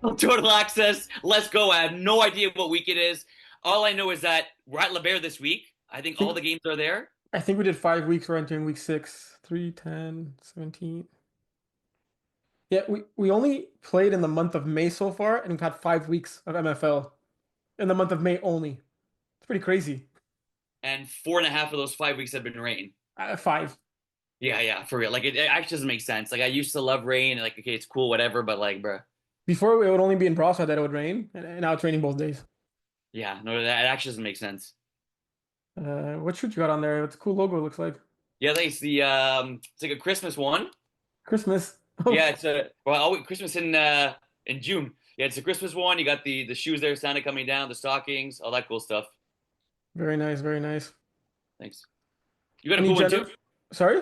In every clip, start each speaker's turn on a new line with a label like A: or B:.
A: Total Access. Let's go. I have no idea what week it is. All I know is that we're at LeBaire this week. I think all
B: think
A: the games are there.
B: I think we did 5 weeks. We're entering week six. 3, 10, 17. Yeah, we only played in the month of May so far, and we've had 5 weeks of MFL in the month of May only. It's pretty crazy.
A: And four and a half of those 5 weeks have been rain.
B: Five.
A: Yeah, yeah, for real. Like it actually doesn't make sense. Like I used to love rain and like okay, it's cool, whatever, but like, bruh.
B: Before it would only be in Brossard that it would rain, and now it's raining both days.
A: Yeah, no, that actually doesn't make sense.
B: What shirt you got on there? It's a cool logo, it looks like.
A: Yeah, like it's like a Christmas one.
B: Christmas.
A: Yeah,
B: Oh,
A: it's a Christmas in June. Yeah, it's a Christmas one. You got the shoes there, Santa coming down, the stockings, all that cool stuff.
B: very nice, very nice.
A: Thanks. You got a
B: Any
A: cool one too?
B: general, sorry?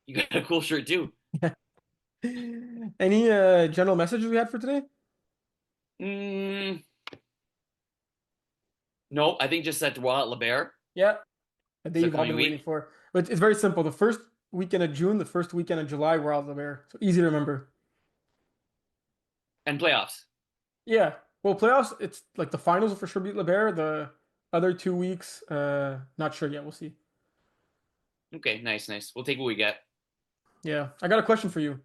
A: You got a cool shirt too.
B: Any general messages we had for today?
A: Mm, no, I think just that we're at LeBaire
B: Yeah, a day
A: this
B: you've all
A: upcoming
B: been waiting
A: week
B: for. But it's very simple. The first weekend of June, the first weekend of July, we're out of there. So easy to remember.
A: and playoffs.
B: Yeah. Well, playoffs, it's like the finals will for sure beat LeBaire. The other 2 weeks, not sure yet. We'll see.
A: Okay, nice, nice. We'll take what we get.
B: Yeah. I got a question for you.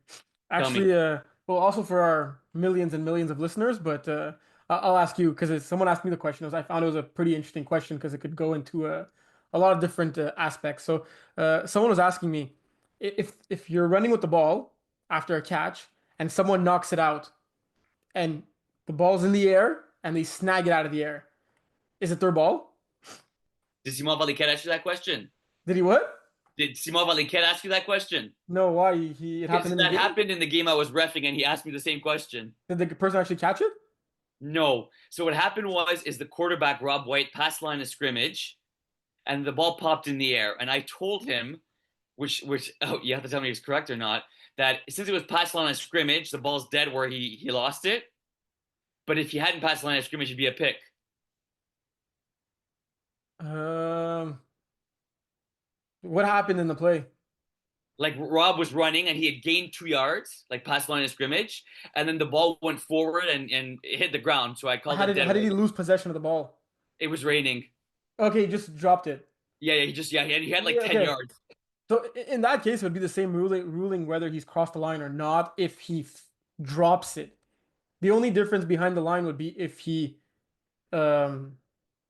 A: Tell me.
B: Actually, well, also for our millions and millions of listeners, but I'll ask you because someone asked me the question. I found it was a pretty interesting question because it could go into a lot of different aspects. So, someone was asking me if you're running with the ball after a catch and someone knocks it out and the ball's in the air and they snag it out of the air, is it their ball?
A: Did Simon Valiquette ask you that question?
B: Did he what?
A: Did Simon Valiquette ask you that question?
B: No, why? It happened
A: Because
B: in the
A: that
B: game?
A: happened in the game I was reffing, and he asked me the same question.
B: Did the person actually catch it?
A: No. So what happened was is the quarterback Rob White passed line of scrimmage, and the ball popped in the air, and I told him, which oh you have to tell me if it's correct or not, that since it was past line of scrimmage, the ball's dead where he lost it. But if he hadn't passed the line of scrimmage, it'd be a pick.
B: Um, what happened in the play?
A: Like Rob was running and he had gained 2 yards, like past the line of scrimmage, and then the ball went forward and it hit the ground. So I called
B: How
A: it
B: did
A: dead.
B: how did he lose possession of the ball?
A: It was raining.
B: Okay, he just dropped it.
A: Yeah, yeah, he had like
B: Yeah,
A: 10
B: okay.
A: yards.
B: So in that case, it would be the same ruling whether he's crossed the line or not if he drops it. The only difference behind the line would be if he um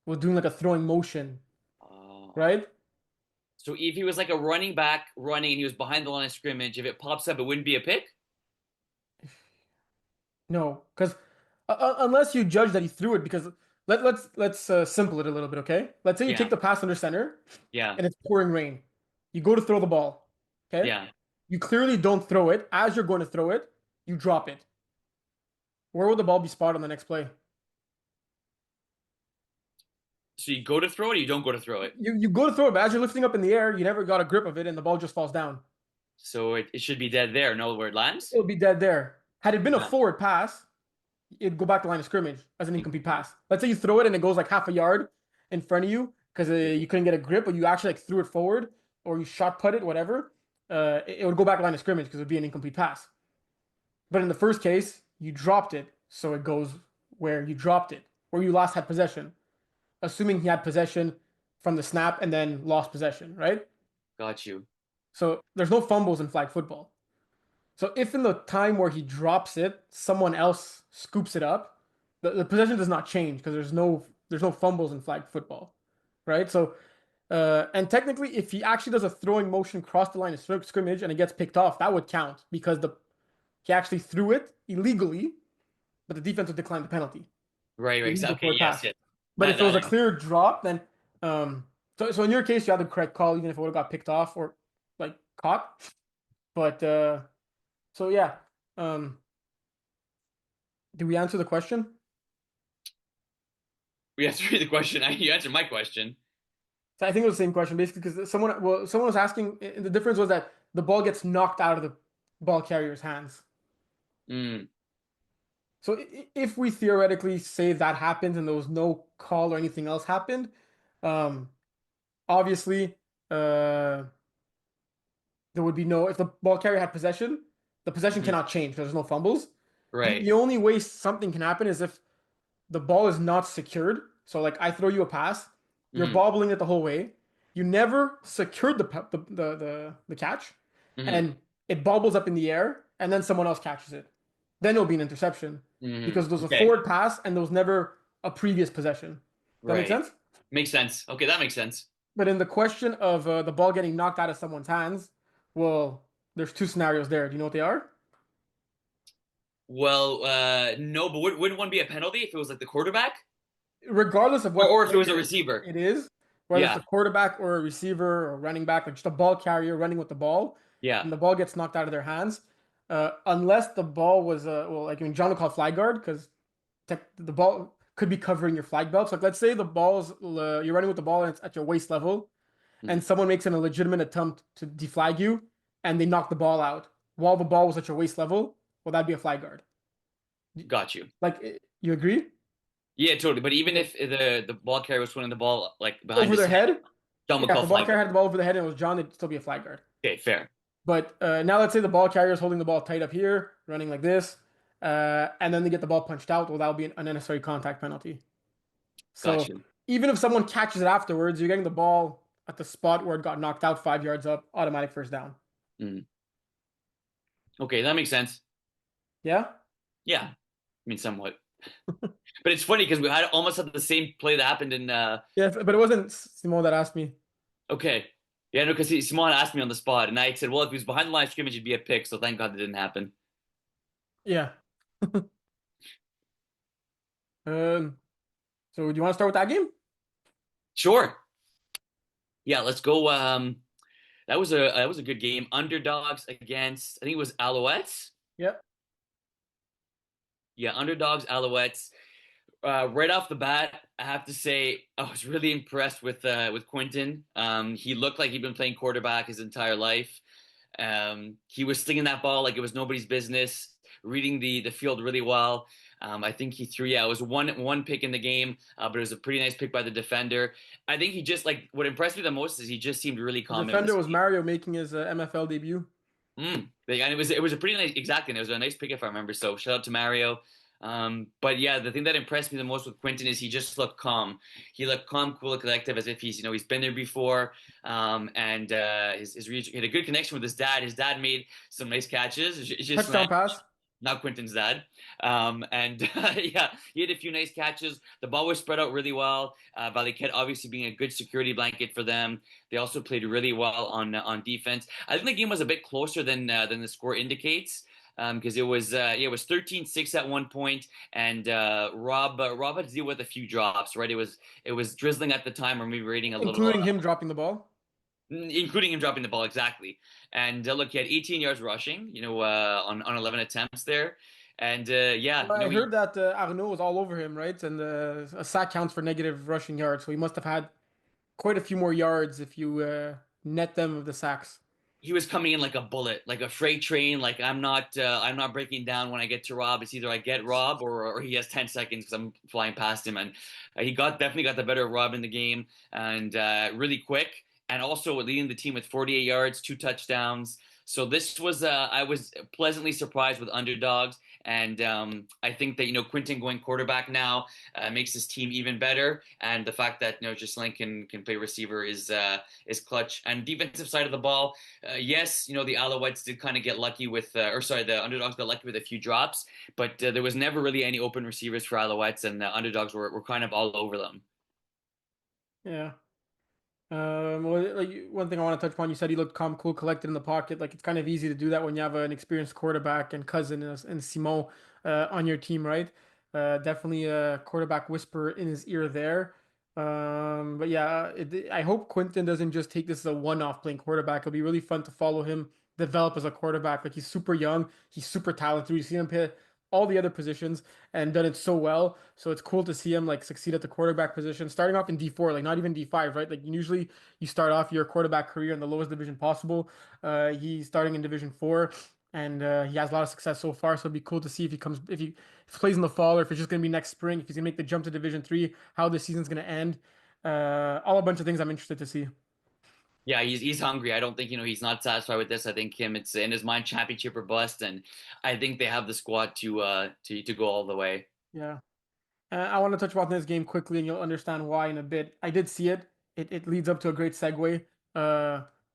B: was doing like a throwing motion,
A: Uh,
B: right?
A: so if he was like a running back running and he was behind the line of scrimmage, if it pops up, it wouldn't be a pick.
B: No, because unless you judge that he threw it, because let's simple it a little bit, okay? Let's say you
A: Yeah,
B: take the pass under center
A: yeah,
B: and it's pouring rain. You go to throw the ball, okay?
A: yeah.
B: You clearly don't throw it. As you're going to throw it, you drop it. Where will the ball be spotted on the next play?
A: So you go to throw it, or you don't go to throw it.
B: You go to throw it, but as you're lifting up in the air, you never got a grip of it, and the ball just falls down.
A: So it should be dead there. No, where it lands.
B: It'll be dead there. Had it been a
A: Yeah.
B: forward pass, it'd go back to line of scrimmage as an incomplete pass. Let's say you throw it and it goes like half a yard in front of you because you couldn't get a grip, but you actually like threw it forward or you shot put it, whatever. It would go back to line of scrimmage because it would be an incomplete pass. But in the first case, you dropped it, so it goes where you dropped it, where you last had possession, assuming he had possession from the snap and then lost possession, right?
A: Got you.
B: So there's no fumbles in flag football. So if in the time where he drops it, someone else scoops it up, the possession does not change because there's no fumbles in flag football, right? So and technically, if he actually does a throwing motion across the line of scrimmage and it gets picked off, that would count because the he actually threw it illegally, but the defense would decline the penalty.
A: Right, right.
B: Illegal
A: Okay,
B: forward
A: yes,
B: pass.
A: yes.
B: But
A: That
B: if it was
A: that
B: a
A: I know.
B: clear drop, then so in your case you had the correct call, even if it would have got picked off or like caught. But so yeah. Um, did we answer the question?
A: We answered the question. You answered my question.
B: So I think it was the same question basically because someone was asking. The difference was that the ball gets knocked out of the ball carrier's hands.
A: Mm.
B: So if we theoretically say that happens and there was no call or anything else happened, um, obviously there would be no if the ball carrier had possession, the possession
A: Hmm.
B: cannot change because there's no fumbles.
A: Right.
B: The only way something can happen is if the ball is not secured. So like I throw you a pass, you're
A: Hmm.
B: bobbling it the whole way. You never secured the catch,
A: Hmm.
B: and it bobbles up in the air, and then someone else catches it. Then it'll be an interception
A: Hmm.
B: because there's a
A: Okay.
B: forward pass and there was never a previous possession. That make
A: Right.
B: sense?
A: Makes sense. Okay, that makes sense.
B: But in the question of the ball getting knocked out of someone's hands, well, there's two scenarios there. Do you know what they are?
A: Well, no, but wouldn't one be a penalty if it was like the quarterback,
B: Regardless of
A: or
B: what
A: if it was a
B: player
A: receiver?
B: it is, whether it's a
A: Yeah.
B: quarterback or a receiver or running back, like just a ball carrier running with the ball,
A: Yeah.
B: and the ball gets knocked out of their hands, unless the ball was well, like I mean, John would call it flag guard because the ball could be covering your flag belt. So like, let's say the ball's you're running with the ball and it's at your waist level, and
A: Mhm.
B: someone makes a legitimate attempt to deflag you, and they knock the ball out while the ball was at your waist level. Well, that'd be a flag guard.
A: Got you.
B: Like, you agree?
A: Yeah, totally. But even
B: Yeah.
A: if the ball carrier was swinging the ball like behind
B: Over
A: his
B: their
A: head,
B: head?
A: John would
B: Yeah, if
A: call
B: the ball
A: flag
B: carrier
A: guard.
B: had the ball over the head and it was John, it'd still be a flag guard.
A: Okay, fair.
B: But now let's say the ball carrier is holding the ball tight up here, running like this, and then they get the ball punched out. Well, that'll be an unnecessary contact penalty.
A: Got
B: So
A: you.
B: even if someone catches it afterwards, you're getting the ball at the spot where it got knocked out 5 yards up, automatic first down.
A: Mm. Okay, that makes sense.
B: Yeah?
A: Yeah, I mean somewhat. But it's funny because we had almost had the same play that happened in.
B: Yeah, but it wasn't Simone that asked me.
A: Okay, yeah, no, because Simon asked me on the spot, and I said, well, if he was behind the line of scrimmage, it'd be a pick. So thank God that didn't happen.
B: Yeah. Um, so do you want to start with that game?
A: Sure. Yeah, let's go. That was a good game. Underdogs against I think it was Alouettes.
B: Yep.
A: Yeah, underdogs, Alouettes. Right off the bat, I have to say I was really impressed with Quentin. He looked like he'd been playing quarterback his entire life. He was slinging that ball like it was nobody's business, reading the field really well. I think he threw, yeah, it was one pick in the game, but it was a pretty nice pick by the defender. I think he just like what impressed me the most is he just seemed really
B: The
A: calm in
B: defender
A: this
B: was
A: game.
B: Mario making his MFL debut.
A: And it was a pretty nice exactly. And it was a nice pick if I remember. So shout out to Mario. But yeah, the thing that impressed me the most with Quentin is he just looked calm. He looked calm, cool, and collective, as if he's been there before. And he had a good connection with his dad. His dad made some nice catches. It's just
B: Touchdown pass.
A: not Quentin's dad. And yeah, he had a few nice catches. The ball was spread out really well. Valiquette obviously being a good security blanket for them. They also played really well on defense. I think the game was a bit closer than the score indicates. Because it was 13-6 at one point, and Rob had to deal with a few drops. Right, it was drizzling at the time, or maybe raining a little,
B: Including him dropping the ball.
A: including him dropping the ball exactly. And look, he had 18 yards rushing, on 11 attempts there, and yeah,
B: I
A: he
B: heard that Arnaud was all over him, right? And a sack counts for negative rushing yards, so he must have had quite a few more yards if you net them of the sacks.
A: he was coming in like a bullet, like a freight train. Like I'm not breaking down when I get to Rob. It's either I get Rob or he has 10 seconds because I'm flying past him. And he definitely got the better of Rob in the game and really quick. And also leading the team with 48 yards, 2 touchdowns. So this was I was pleasantly surprised with underdogs, and I think that Quinton going quarterback now makes his team even better, and the fact that Ghislain can play receiver is clutch. And defensive side of the ball, yes, the Alouettes did kind of get lucky with, or sorry, the underdogs got lucky with a few drops, but there was never really any open receivers for Alouettes, and the underdogs were kind of all over them.
B: Yeah. Well, like one thing I want to touch upon, you said he looked calm, cool, collected in the pocket. Like it's kind of easy to do that when you have an experienced quarterback and cousin and Simon on your team, right? Definitely a quarterback whisper in his ear there. But yeah, I hope Quinton doesn't just take this as a one-off playing quarterback. It'll be really fun to follow him develop as a quarterback. Like he's super young, he's super talented. You've seen him play all the other positions and done it so well. So it's cool to see him like succeed at the quarterback position, starting off in D4, like not even D5, right? Like usually you start off your quarterback career in the lowest division possible. He's starting in Division 4, and he has a lot of success so far. So it'd be cool to see if he plays in the fall, or if it's just gonna be next spring, if he's gonna make the jump to Division 3, how the season's gonna end. All a bunch of things I'm interested to see.
A: Yeah, he's hungry. I don't think he's not satisfied with this. I think it's in his mind championship or bust, and I think they have the squad to go all the way.
B: Yeah. I want to touch about this game quickly, and you'll understand why in a bit. I did see it. It leads up to a great segue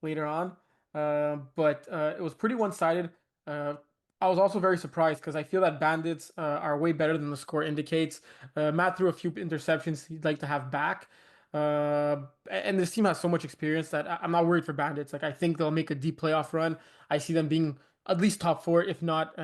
B: later on, but it was pretty one-sided. Uh, I was also very surprised because I feel that Bandits are way better than the score indicates. Matt threw a few interceptions he'd like to have back, and this team has so much experience that I'm not worried for Bandits. Like I think they'll make a deep playoff run. I see them being at least top four, if not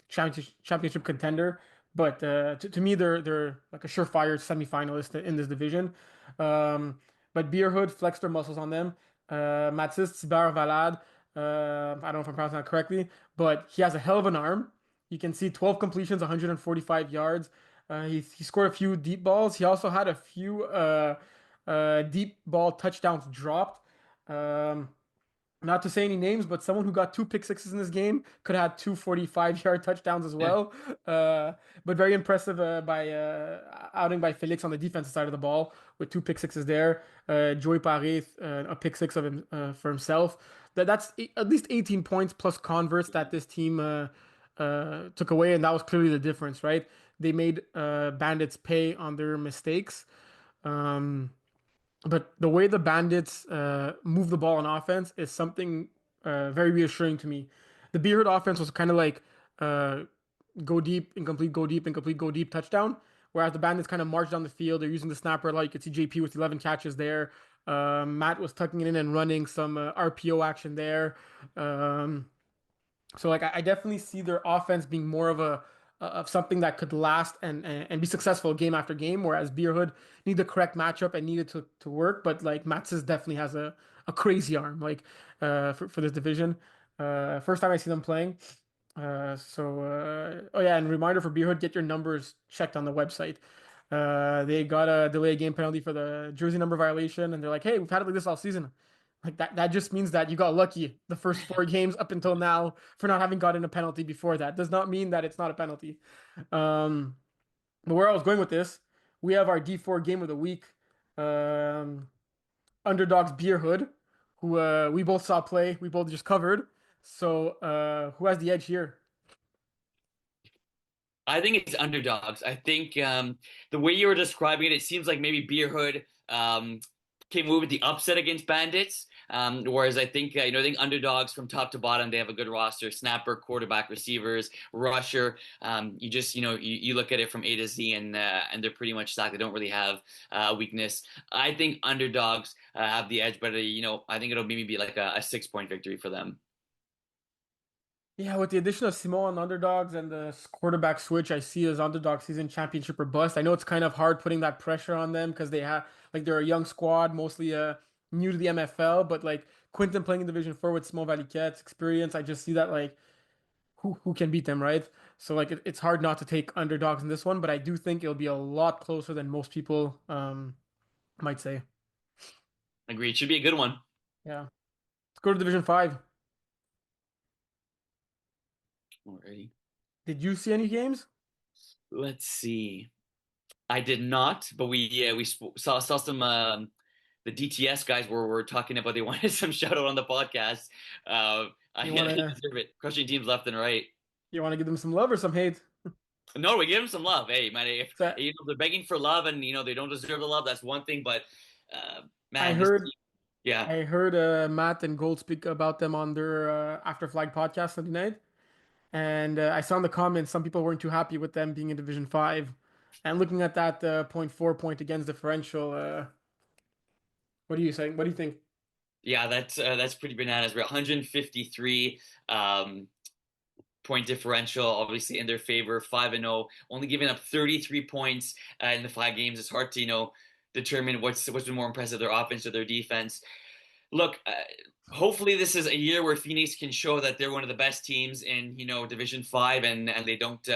B: championship contender. But to me, they're like a surefire semifinalist in this division. Um, but Beerhood flexed their muscles on them. Mathis Bar Valade, I don't know if I'm pronouncing that correctly, but he has a hell of an arm. You can see 12 completions, 145 yards. He scored a few deep balls. He also had a few deep ball touchdowns dropped. Um, Not to say any names, but someone who got two pick sixes in this game could have had two 45-yard touchdowns as well. Uh, but very impressive by outing by Felix on the defensive side of the ball with two pick sixes there. Joey Paré, a pick six of him for himself. That's at least 18 points plus converts that this team took away, and that was clearly the difference, right? They made Bandits pay on their mistakes. Um, but the way the Bandits move the ball on offense is something very reassuring to me. The Beard offense was kind of like uh, go deep, incomplete, go deep, incomplete, go deep touchdown. Whereas the Bandits kind of march down the field. They're using the snapper a lot. You could see JP with 11 catches there. Matt was tucking it in and running some RPO action there. Um, so like I definitely see their offense being more of a of something that could last and be successful game after game, whereas Beer Hood need the correct matchup and needed to work. But like Matsis definitely has a crazy arm like for this division. First time I see them playing. Oh yeah, and reminder for Beer Hood, get your numbers checked on the website. They got a delay game penalty for the jersey number violation, and they're like, "Hey, we've had it like this all season." Like that just means that you got lucky the first four games up until now for not having gotten a penalty before that. Does not mean that it's not a penalty. Um, but where I was going with this, we have our D4 game of the week. Um, Underdogs Beer Hood, who we both saw play, we both just covered. So who has the edge here?
A: I think it's underdogs. I think the way you were describing it, it seems like maybe Beer Hood came away with the upset against Bandits. Whereas I think I think underdogs from top to bottom, they have a good roster: snapper, quarterback, receivers, rusher. You just you look at it from A to Z, and they're pretty much stacked. They don't really have weakness. I think underdogs have the edge, but I think it'll maybe be like a 6 point victory for them.
B: Yeah, with the addition of Simon on underdogs and the quarterback switch, I see as underdog season championship or bust. I know it's kind of hard putting that pressure on them because they have like they're a young squad, mostly new to the MFL, but like Quinton playing in Division 4 with Simon Valiquette's experience, I just see that like who can beat them, right? So like it's hard not to take underdogs in this one, but I do think it'll be a lot closer than most people might say.
A: Agreed. Should be a good one.
B: Yeah. Let's go to Division 5.
A: Alrighty.
B: Did you see any games?
A: Let's see. I did not, but we saw some the DTS guys were talking about they wanted some shout out on the podcast. I,
B: You
A: I
B: wanna
A: deserve it. Crushing teams left and right.
B: you wanna give them some love or some hate?
A: No, we give them some love. Hey, man, if
B: So
A: they're begging for love and they don't deserve the love, that's one thing. But
B: I
A: man, this
B: heard
A: team, yeah,
B: I heard Matt and Gold speak about them on their After Flag podcast Sunday night, and I saw in the comments some people weren't too happy with them being in Division 5. And looking at that point 4 point against differential, what do you say? What do you think?
A: yeah, that's pretty bananas. We're 153 point differential, obviously in their favor, 5-0, only giving up 33 points in the 5 games. It's hard to determine what's been more impressive, their offense or their defense. Look, hopefully this is a year where Phoenix can show that they're one of the best teams in Division 5, and they don't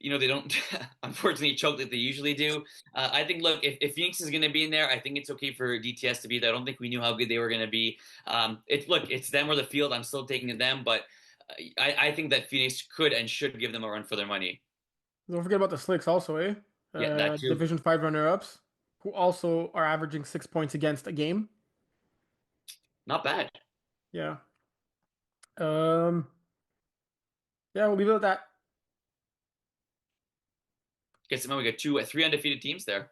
A: they don't unfortunately choke like they usually do. I think look, if Phoenix is going to be in there, I think it's okay for DTS to be there. I don't think we knew how good they were going to be. It's them or the field. I'm still taking them, but I think that Phoenix could and should give them a run for their money.
B: Don't forget about the Slicks also, eh?
A: Yeah, that too.
B: Division 5 runner-ups, who also are averaging 6 points against a game.
A: Not bad.
B: Yeah. Um, yeah, we'll leave it at that.
A: Guess we got three undefeated teams there.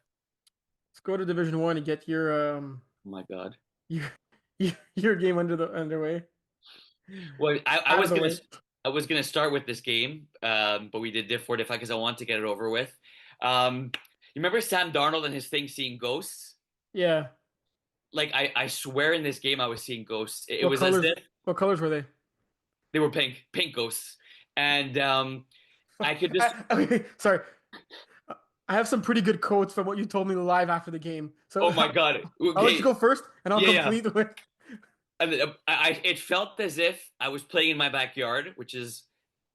B: Let's go to Division One and get your
A: Oh my God.
B: your your game underway
A: Well,
B: out of the way.
A: I was gonna start with this game, but we did diff for it because I want to get it over with. You remember Sam Darnold and his thing seeing ghosts?
B: Yeah.
A: Like I swear in this game I was seeing ghosts. It
B: What
A: was as
B: colors?
A: if
B: What colors were they?
A: they were pink ghosts, and I could just
B: Okay, sorry. I have some pretty good quotes from what you told me live after the game. So
A: oh my God.
B: I'll let you
A: Okay,
B: go first, and I'll
A: yeah, yeah.
B: complete with.
A: And it felt as if I was playing in my backyard, which is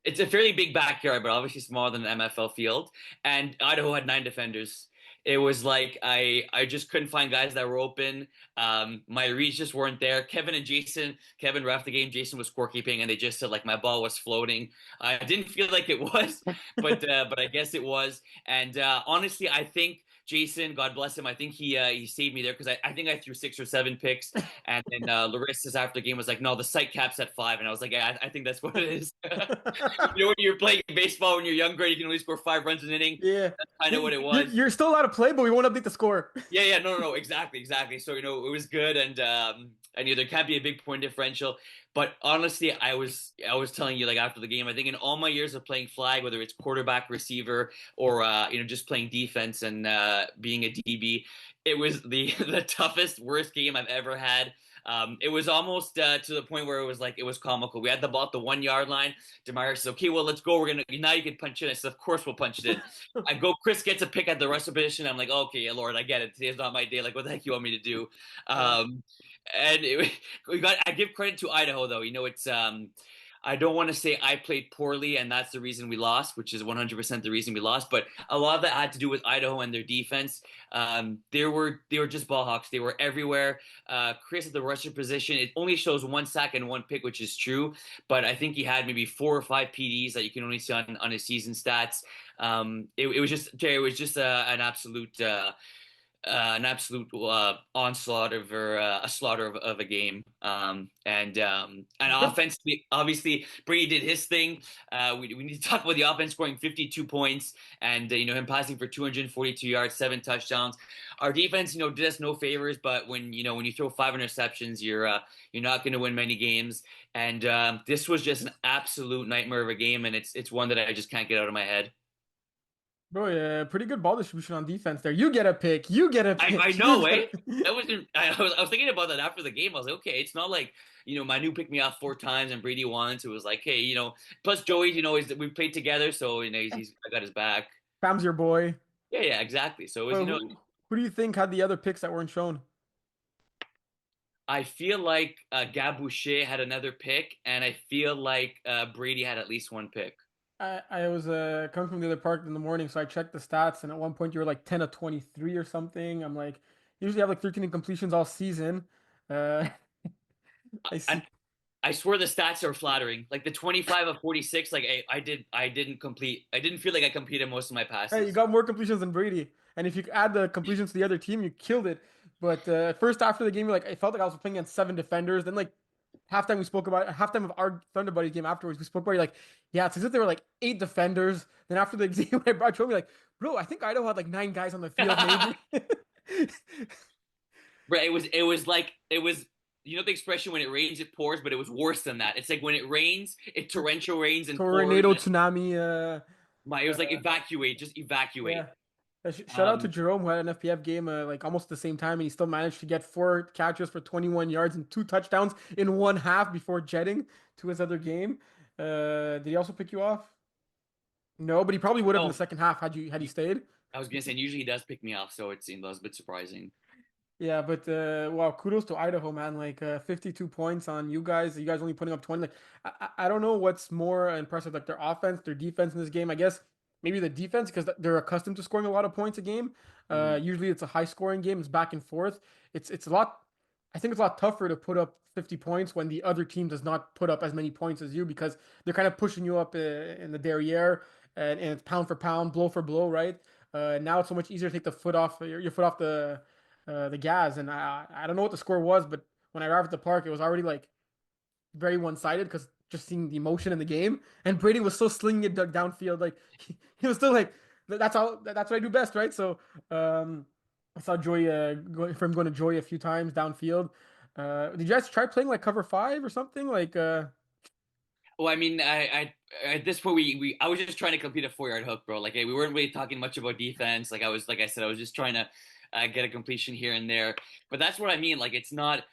A: it's a fairly big backyard, but obviously smaller than an MFL field. And Idaho had 9 defenders. It was like I just couldn't find guys that were open. My reads just weren't there. Kevin and Jason, Kevin ref the game. Jason was scorekeeping, and they just said like my ball was floating. I didn't feel like it was, but I guess it was. And honestly, I think Jason, God bless him, I think he saved me there because I think I threw 6 or 7 picks, and then Larissa's after the game was like, no, the site cap's at 5, and I was like, yeah, I think that's what it is. You know, when you're playing baseball when you're younger, you can only score 5 runs an inning.
B: Yeah.
A: That's kind of what it
B: You're,
A: was.
B: you're still allowed to play, but we won't update the score.
A: Yeah, yeah, no, exactly. So it was good, and there can't be a big point differential. But honestly, I was telling you like after the game, I think in all my years of playing flag, whether it's quarterback, receiver, or just playing defense and being a DB, it was the the toughest, worst game I've ever had. It was almost to the point where it was comical. We had the ball at the 1 yard line. Demar says, "Okay, well, let's go. We're gonna now you can punch it." I said, "Of course we'll punch it in." I go, Chris gets a pick at the wrestler position. I'm like, okay, Lord, I get it. Today's not my day. Like, what the heck you want me to do?
B: Yeah.
A: Um, and I give credit to Idaho though. It's I don't want to say I played poorly and that's the reason we lost, which is 100% the reason we lost. But a lot of that had to do with Idaho and their defense. They were just ball hawks. They were everywhere. Chris at the rusher position, it only shows 1 sack and 1 pick, which is true. But I think he had maybe 4 or 5 PDs that you can only see on his season stats. It was just an absolute onslaught of or a slaughter of a game. And offensively, obviously Brady did his thing. We need to talk about the offense scoring 52 points and him passing for 242 yards, 7 touchdowns. Our defense, did us no favors, but when you throw 5 interceptions, you're not going to win many games. And this was just an absolute nightmare of a game, and it's one that I just can't get out of my head.
B: Bro, yeah, pretty good ball distribution on defense there. You get a pick. You get a
A: I
B: pick. You
A: know,
B: get
A: eh?
B: a...
A: I was thinking about that after the game. I was like, okay, it's not like Manu picked me off 4 times and Brady once. It was like, hey, plus Joey, we played together, so he's I got his back.
B: Pam's your boy.
A: Yeah, exactly. So it was,
B: Well, who do you think had the other picks that weren't shown?
A: I feel like Gab Boucher had another pick, and I feel like Brady had at least 1 pick.
B: I was coming from the other park in the morning, so I checked the stats, and at one point you were like 10 of 23 or something. I'm like, usually have like 13 incompletions all season. Uh, I
A: And
B: see.
A: I swear the stats are flattering. Like the 25 of 46, like I didn't complete. I didn't feel like I completed most of my
B: Hey, you
A: passes.
B: got more completions than Brady, and if you add the completions to the other team, you killed it. But at first, after the game, like I felt like I was playing against 7 defenders. Then like halftime of our Thunder Buddies game afterwards, we spoke about it, like, yeah, it's as if there were like 8 defenders. Then after the game, I brought me like, bro, I think Idaho had like 9 guys on the field, maybe.
A: Right, it was the expression when it rains it pours, but it was worse than that. It's like when it rains, it torrential rains and pours.
B: Tornado, tsunami.
A: It was like evacuate, just evacuate.
B: Yeah. Shout out to
A: Um,
B: Jerome who had an FPF game like almost the same time, and he still managed to get 4 catches for 21 yards and 2 touchdowns in one half before jetting to his other game. Did he also pick you off? No, but he probably would have in the
A: no,
B: second half had you stayed.
A: I was gonna say, and usually he does pick me off, so it seemed that was a bit surprising.
B: Yeah, but wow, kudos to Idaho, man. Like 52 points on you guys. You guys only putting up 20. Like I don't know what's more impressive, like their offense, their defense in this game. I guess maybe the defense because they're accustomed to scoring a lot of points a game.
A: Mhm.
B: Usually it's a high scoring game. It's back and forth. It's a lot. I think it's a lot tougher to put up 50 points when the other team does not put up as many points as you because they're kind of pushing you up in the derriere and it's pound for pound, blow for blow, right? Now it's so much easier to take the foot off your foot off the gas. And I don't know what the score was, but when I arrived at the park, it was already like very one-sided because just seeing the emotion in the game. And Brady was still slinging it downfield, like he was still like, that's all. That's what I do best, right? So I saw Joy going to Joy a few times downfield. Did you guys try playing like cover five or something? Like
A: Well, I mean, I at this point I was just trying to complete a 4 yard hook, bro. Like we weren't really talking much about defense. Like I said, I was just trying to get a completion here and there. But that's what I mean. Like it's not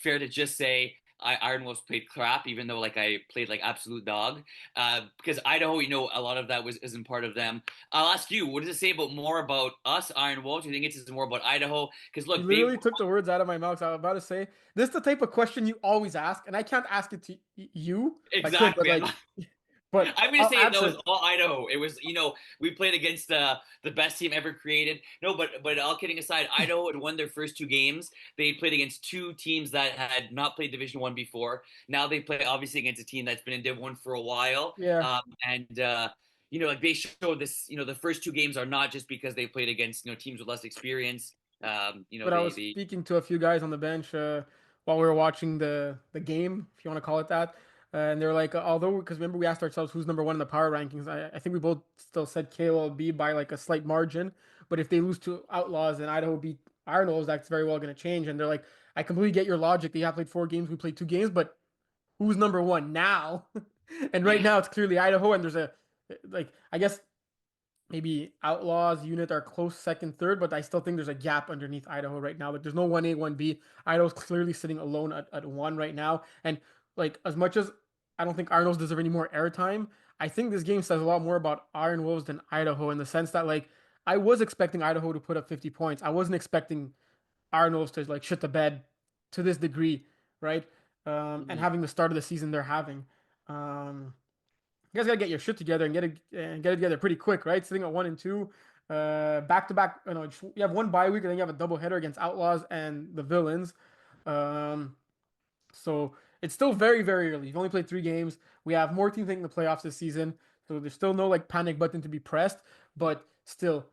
A: fair to just say Iron Wolves played crap, even though like I played like absolute dog. Because Idaho, a lot of that isn't part of them. I'll ask you, what does it say about more about us Iron Wolves? Do you think it's more about Idaho? Because
B: you
A: look, they
B: literally took the words out of my mouth. I was about to say this is the type of question you always ask, and I can't ask it to you. I could, but
A: exactly.
B: like, but
A: I'm gonna
B: I'll
A: say that
B: answer
A: was
B: it.
A: all Idaho. It was, we played against the best team ever created. No, but all kidding aside, Idaho had won their first two games. They played against two teams that had not played Division One before. Now they play obviously against a team that's been in Div One for a while.
B: Yeah.
A: And like they showed this. The first two games are not just because they played against teams with less experience.
B: But I was
A: They
B: speaking to a few guys on the bench while we were watching the game, if you want to call it that. And they're like, although, because remember we asked ourselves who's number one in the power rankings. I think we both still said KOLB by like a slight margin. But if they lose to Outlaws and Idaho beat Iron Wolves, that's very well going to change. And they're like, I completely get your logic. They have played 4 games, we played 2 games, but who's number one now? And right now it's clearly Idaho. And there's like, I guess maybe Outlaws unit are close second, third, but I still think there's a gap underneath Idaho right now. Like there's no 1A, 1B. Idaho's clearly sitting alone at one right now. And like as much as I don't think Arnold's deserve any more airtime, I think this game says a lot more about Iron Wolves than Idaho in the sense that like I was expecting Idaho to put up 50 points. I wasn't expecting Iron Wolves to like shit the bed to this degree, right? And
A: Mhm.
B: having the start of the season they're having. You guys gotta get your shit together and get it together pretty quick, right? Sitting at 1 and 2, back to back. You know, you have one bye week and then you have a double header against Outlaws and the Villains. Um, so it's still very, very early. You've only played 3 games. We have more teams making the playoffs this season, so there's still no like panic button to be pressed. But still,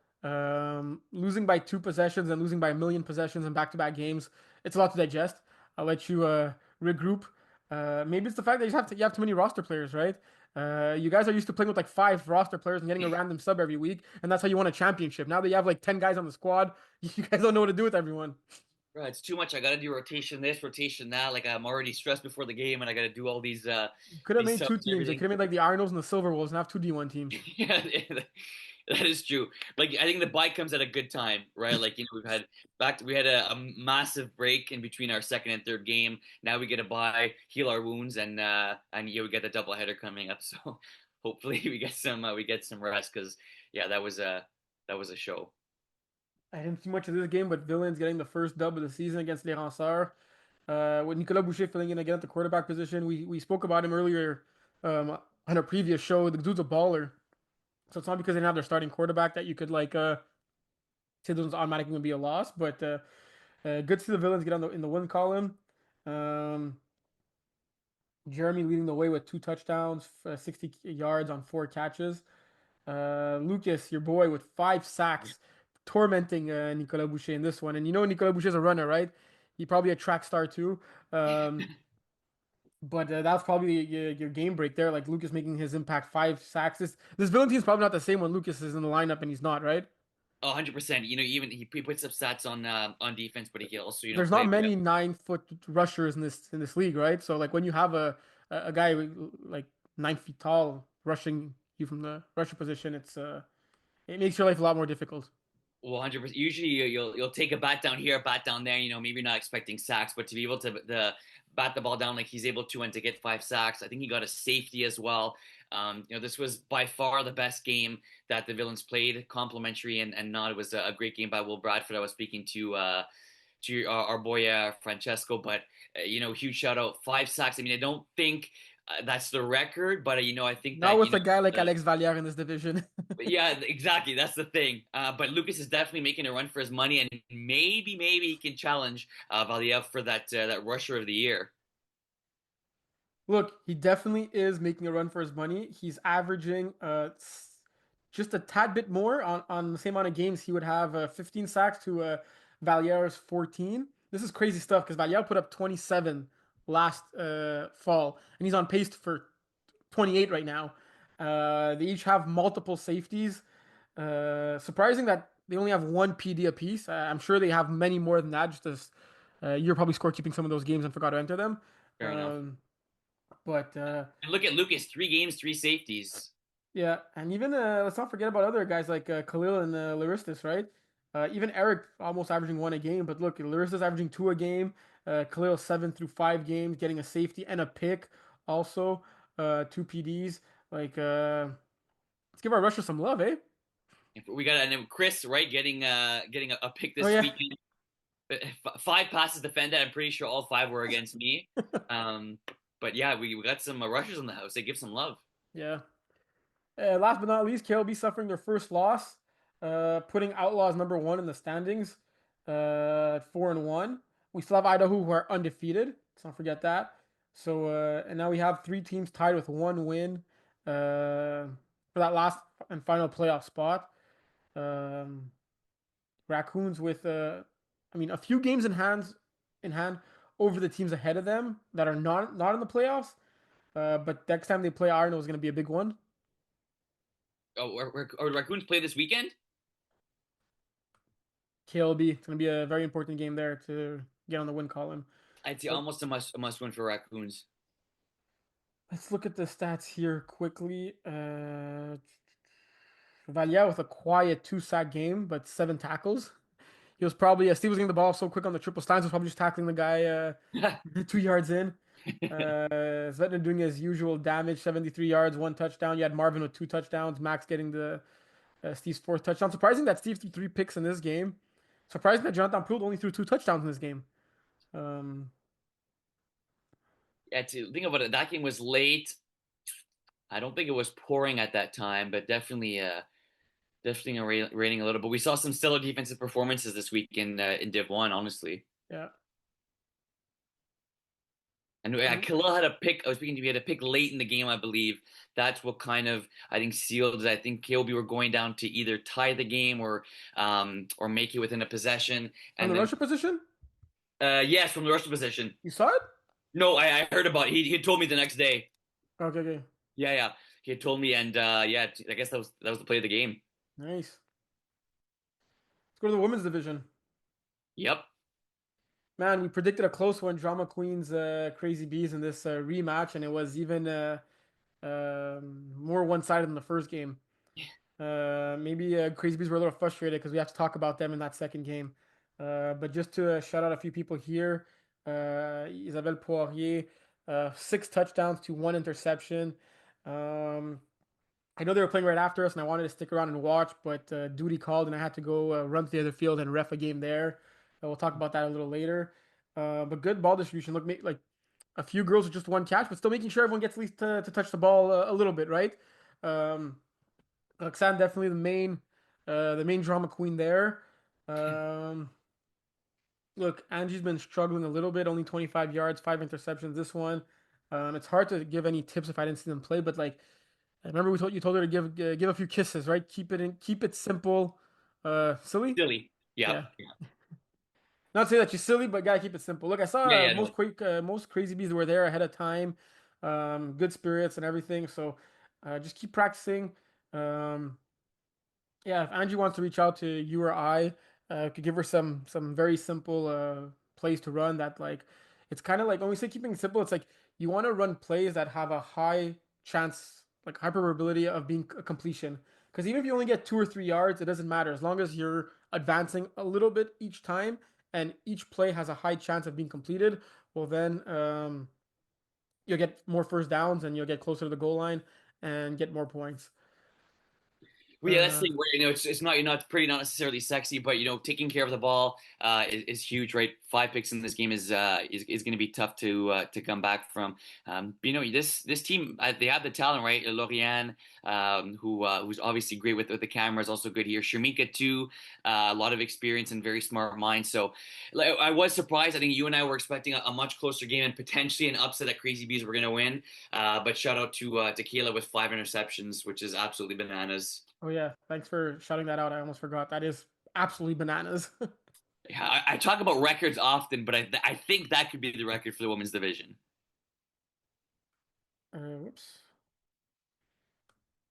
B: losing by 2 possessions and losing by a million possessions in back-to-back games, it's a lot to digest. I'll let you regroup. Maybe it's the fact that you have too many roster players, right? You guys are used to playing with like 5 roster players and getting a random sub every week, and that's how you won a championship. Now that you have like 10 guys on the squad, you guys don't know what to do with everyone.
A: Bro, it's too much. I got to do rotation this, rotation that. Like I'm already stressed before the game, and I got to do all
B: Could have
A: these
B: made
A: subs
B: two
A: and
B: teams. They
A: everything.
B: could have made like the Arnolds and the Silver Wolves and have two D1 teams.
A: Yeah, that is true. Like I think the bye comes at a good time, right? Like we had a massive break in between our second and third game. Now we get a bye, heal our wounds, and yeah, we get the double header coming up. So hopefully we get some rest because yeah, that was a show.
B: I didn't see much of this game, but Villains getting the first dub of the season against Les Ranceurs. With Nicolas Boucher filling in again at the quarterback position. We spoke about him earlier on a previous show. The dude's a baller. So it's not because they didn't have their starting quarterback that you could like say those automatically going to be a loss. But good to see the Villains get on in the win column. Um, Jeremy leading the way with 2 touchdowns, 60 yards on 4 catches. Lucas, your boy, with 5 sacks, tormenting Nicolas Boucher in this one. And you know Nicolas Boucher's a runner, right? He probably a track star too. But that was probably your game break there. Like Lucas making his impact, 5 sacks. This villain team's probably not the same when Lucas is in the lineup and he's not, right?
A: 100%. Even he puts up stats on defense, but he can also
B: There's not
A: play.
B: many 9 foot rushers in this league, right? So like when you have a guy like 9 feet tall rushing you from the rusher position, it makes your life a lot more difficult.
A: Well, 100%. Usually you'll take a bat down here, a bat down there. Maybe not expecting sacks, but to be able to bat the ball down like he's able to and to get 5 sacks, I think he got a safety as well. This was by far the best game that the Villains played, complimentary and not. It was a great game by Will Bradford. I was speaking to our boy Francesco, but huge shout out, 5 sacks. I mean, I don't think that's the record, but I think
B: Not
A: that
B: with a guy like
A: the
B: Alex Valliere in this division.
A: yeah, exactly. That's the thing. But Lucas is definitely making a run for his money, and maybe he can challenge Valiev for that rusher of the year.
B: Look, he definitely is making a run for his money. He's averaging just a tad bit more on the same amount of games. He would have 15 sacks to Valiere's 14. this is crazy stuff because Valyao put up 27 last fall, and he's on pace for 28 right now. They each have multiple safeties. Surprising that they only have one PD apiece. I'm sure they have many more than that. Just as you're probably scorekeeping some of those games and forgot to enter them.
A: Fair enough.
B: Um, but
A: And look at Lucas, 3 games, 3 safeties.
B: yeah, and even let's not forget about other guys like Khalil and Laristis, right? Even Eric almost averaging one a game, but look, Laristis averaging two a game. Khalil 7 through 5 games, getting a safety and a pick, also two PDs. Like, let's give our rusher some love, eh?
A: If we got and then Chris, right, getting a pick
B: Oh
A: this
B: yeah,
A: weekend. 5 passes defended. I'm pretty sure all 5 were against me. Um, but yeah, we got some rushers in the house. They give some love.
B: yeah. Last but not least, KLB suffering their first loss, putting Outlaws number one in the standings, 4-1. We still have Idaho who are undefeated. Let's not forget that. So and now we have three teams tied with one win for that last and final playoff spot. Um, Raccoons with I mean a few games in hand over the teams ahead of them that are not in the playoffs. But next time they play Arno is going to be a big one.
A: Oh, are Raccoons play this weekend?
B: KLB. It's going to be a very important game there to get on the win column.
A: I'd say
B: But
A: almost a must win for Raccoons.
B: let's look at the stats here quickly. Valia with a quiet two-sack game, but 7 tackles. He was probably, Steve was getting the ball so quick on the triple stands, was probably just tackling the guy 2 yards in. Svetner doing his usual damage, 73 yards, 1 touchdown. You had Marvin with 2 touchdowns, Max getting the Steve's fourth touchdown. Surprising that Steve threw 3 picks in this game. Surprising that Jonathan Poole only threw 2 touchdowns in this game. Um,
A: Yeah, to think about it, that game was late. I don't think it was pouring at that time, but definitely raining a little. But we saw some stellar defensive performances this week in Div One, honestly.
B: yeah.
A: And
B: And
A: Khalil had a pick. I was speaking to you. He had a pick late in the game, I believe. That's what kind of I think sealed it. I think KOB were going down to either tie the game or make it within a possession.
B: from
A: And
B: the
A: then
B: rusher position,
A: yes, from the rush position.
B: you saw it?
A: No, I heard about it. He had told me the next day.
B: Okay, okay.
A: Yeah, yeah. He had told me, and yeah, I guess that was the play of the game.
B: Nice. Let's go to the women's division.
A: Yep.
B: Man, we predicted a close one, Drama Queens, Crazy Bees in this rematch, and it was even more one-sided than the first game. Maybe Crazy Bees were a little frustrated because we have to talk about them in that second game. But just to shout out a few people here, Isabelle Poirier, 6 touchdowns to 1 interception. Um, I know they were playing right after us, and I wanted to stick around and watch, but duty called, and I had to go run to the other field and ref a game there. We'll talk about that a little later. But good ball distribution. Look, like a few girls with just 1 catch, but still making sure everyone gets at least to touch the ball a little bit, right? Um, Roxanne definitely the main drama queen there. Um, Look, Angie's been struggling a little bit, only 25 yards, 5 interceptions this one. It's hard to give any tips if I didn't see them play, but like I remember you told her to give a few kisses, right? Keep it simple. Silly?
A: Silly. Yep.
B: Yeah. Not to say that she's silly, but gotta keep it simple. Look, I
A: Yeah,
B: saw
A: yeah, no.
B: most crazy bees were there ahead of time, good spirits and everything. So just keep practicing. Um, yeah, if Angie wants to reach out to you or I, could give her some very simple plays to run that like it's kind of like when we say keeping it simple, it's like you want to run plays that have a high chance, like high probability of being a completion. Because even if you only get 2 or 3 yards, it doesn't matter as long as you're advancing a little bit each time and each play has a high chance of being completed. Well, then you'll get more first downs and you'll get closer to the goal line and get more points.
A: Well, yeah, that's
B: Uh,
A: the thing where it's not it's pretty, not necessarily sexy, but taking care of the ball is huge, right? 5 picks in this game is going to be tough to come back from. But, this team they have the talent, right? Lorianne, who's obviously great with the cameras, also good here. Shamika too, a lot of experience and very smart mind. So like, I was surprised. I think you and I were expecting a much closer game and potentially an upset at Crazy Bees were going to win. But shout out to Kayla with 5 interceptions, which is absolutely bananas.
B: Oh yeah, thanks for shouting that out. I almost forgot. That is absolutely bananas.
A: I talk about records often, but I think that could be the record for the women's division.
B: Whoops.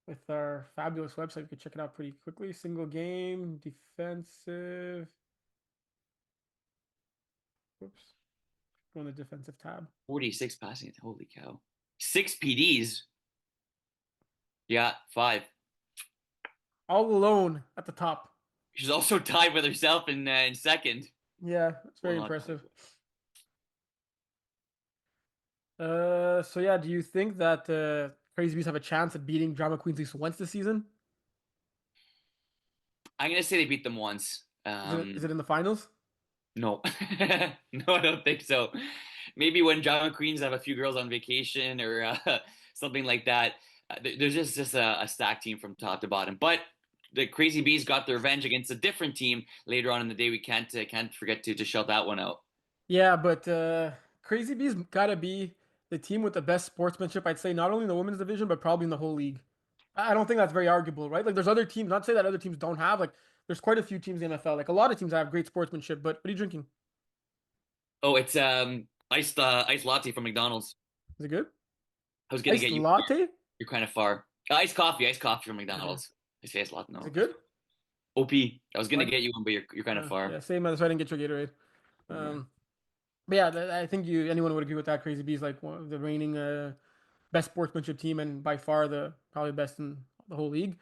B: With our fabulous website, you can check it out pretty quickly. Single game, defensive. Whoops. Go in the defensive tab.
A: 46 passing. Holy cow. Six PDs. Yeah, five.
B: All alone at the top.
A: She's also tied with herself in second.
B: Yeah, it's
A: Well,
B: very
A: not
B: impressive.
A: tied.
B: So yeah, do you think that Crazy Bees have a chance at beating Drama Queens at least once this season?
A: I'm gonna say they beat them once.
B: Is it in the finals?
A: No, no, I don't think so. Maybe when Drama Queens have a few girls on vacation or something like that. There's just a stacked team from top to bottom. But the Crazy Bees got their revenge against a different team later on in the day. We can't forget to shout that one out.
B: Yeah, but Crazy Bees gotta be the team with the best sportsmanship, I'd say, not only in the women's division, but probably in the whole league. I don't think that's very arguable, right? Like there's other teams, not to say that other teams don't have, like there's quite a few teams in the NFL. Like a lot of teams have great sportsmanship, but what are you drinking?
A: Oh, it's iced latte from McDonald's.
B: Is it good?
A: I was gonna
B: Iced
A: get you.
B: latte?
A: You're kind of far. Iced coffee from McDonald's. I say iced latte.
B: Is
A: No,
B: it good?
A: OP. I was gonna
B: Like
A: get you one, but you're kind of far.
B: yeah, same as I didn't get your Gatorade.
A: Yeah.
B: Um, but yeah, I think anyone would agree with that. Crazy Bees like one of the reigning best sportsmanship team and by far the probably best in the whole league.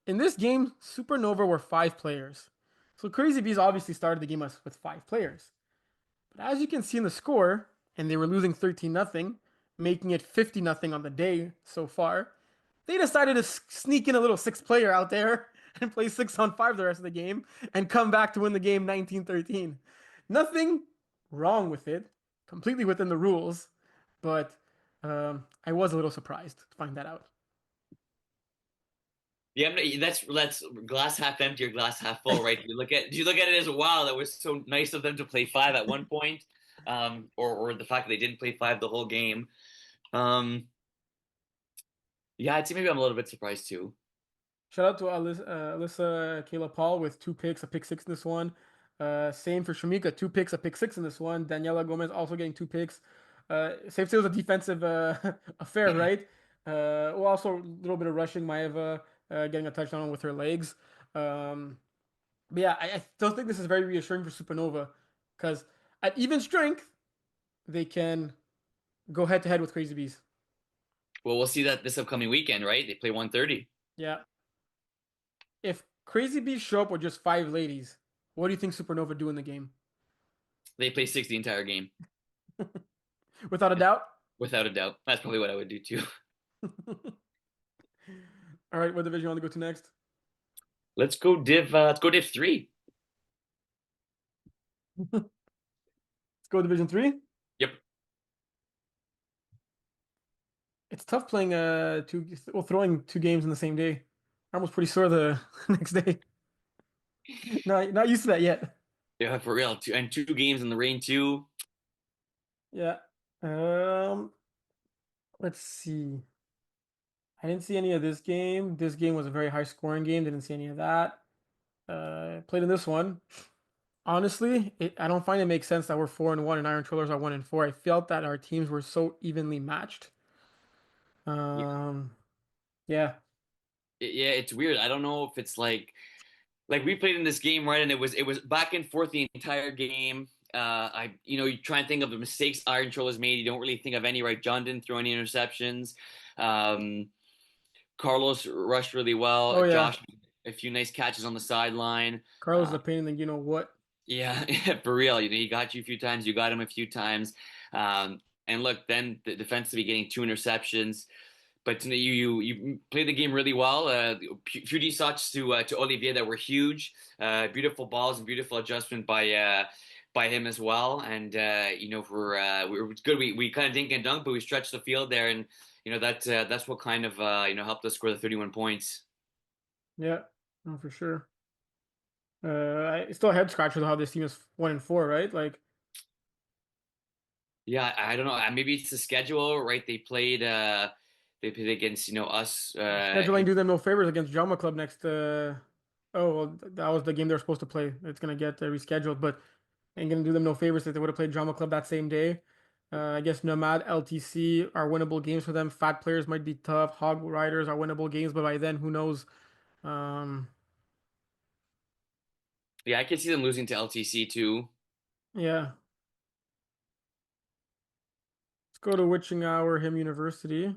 B: In this game, Supernova were five players. So Crazy Bees obviously started the game with five players. But as you can see in the score, and they were losing 13 nothing, making it 50 nothing on the day so far, they decided to sneak in a little six player out there and play 6-on-5 the rest of the game and come back to win the game 19-13. Nothing wrong with it, completely within the rules, but I was a little surprised to find that out.
A: Yeah, that's glass half empty or glass half full, right? Do you look at it as wow, that was so nice of them to play five at one point, or the fact that they didn't play five the whole game. Um, yeah, I'd say maybe I'm a little bit surprised too.
B: Shout out to Alyssa Kayla Paul with two picks, a pick six in this one. Same for Shamika, two picks, a pick six in this one. Daniela Gomez also getting two picks. Safe to say it was a defensive affair, right? Well, also a little bit of rushing. Maeva getting a touchdown with her legs. Um, but yeah, I still think this is very reassuring for Supernova because at even strength, they can go head to head with Crazy Bees.
A: Well, we'll see that this upcoming weekend, right? They play 1:30.
B: Yeah. If Crazy Bees show up with just five ladies, what do you think Supernova do in the game?
A: They play six the entire game,
B: Without a doubt.
A: without a doubt. That's probably what I would do too.
B: All right, what division you want to go to next?
A: Let's go div three.
B: Let's go Division Three.
A: Yep.
B: It's tough playing throwing two games in the same day. I was pretty sore the next day. Not used to that yet.
A: Yeah, for real. Two games in the rain too.
B: Yeah. Um, let's see. I didn't see any of this game. This game was a very high scoring game. Didn't see any of that. Played in this one. Honestly, I don't find it makes sense that we're 4-1 and Iron Trollers are 1-4. I felt that our teams were so evenly matched. Um, yeah,
A: Yeah, it's weird. I don't know if it's like we played in this game, right? And it was back and forth the entire game. You try and think of the mistakes Iron Troll has made. You don't really think of any, right? John didn't throw any interceptions. Um, Carlos rushed really
B: oh
A: well.
B: yeah,
A: Josh, a few nice catches on the sideline.
B: Carlos is
A: Uh,
B: a pain in the you know what.
A: yeah, for real. He got you a few times. You got him a few times. And look, then the defensively getting two interceptions. But you played the game really well. Few D shots to Olivier that were huge. Beautiful balls and beautiful adjustment by him as well. And we were good. We kind of dink and dunk, but we stretched the field there, and that's what kind of helped us score the 31 points.
B: Yeah, no, for sure. It's still a head scratcher how this team is 1-4, right? Like
A: Yeah, I don't know. Maybe it's the schedule, right? They played against us.
B: scheduling do them no favors against Drama Club next. Oh, well, that was the game they were supposed to play. It's gonna get rescheduled, but ain't gonna do them no favors if they would have played Drama Club that same day. I guess Nomad, LTC are winnable games for them. Fat players might be tough. Hog Riders are winnable games, but by then, who knows? Um,
A: Yeah, I could see them losing to LTC too.
B: yeah. Let's go to Witching Hour, Him University.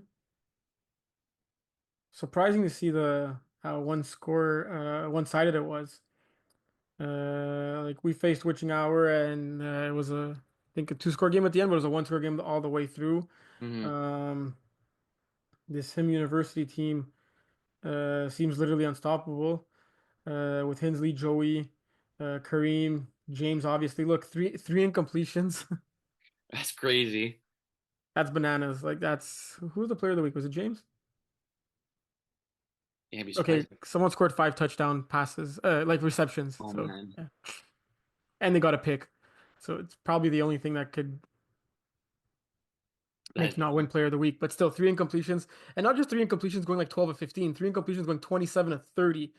B: Surprising to see the how one score one-sided it was. Like we faced Witching Hour and it was I think a two-score game at the end, but it was a one-score game all the way through.
A: Hmm.
B: Um, this Him University team seems literally unstoppable. With Hensley, Joey, Kareem, James, obviously. Look, three incompletions.
A: That's crazy.
B: That's bananas. Like that's who's the player of the week? Was it James?
A: Yeah, I'd be
B: Okay,
A: surprised.
B: someone scored five touchdown passes, like receptions.
A: Oh
B: So
A: man,
B: yeah. And they got a pick. So it's probably the only thing that could make
A: that
B: you not win player of the week. But still, three incompletions. And not just three incompletions going like 12 or 15, three incompletions going 27 to 30.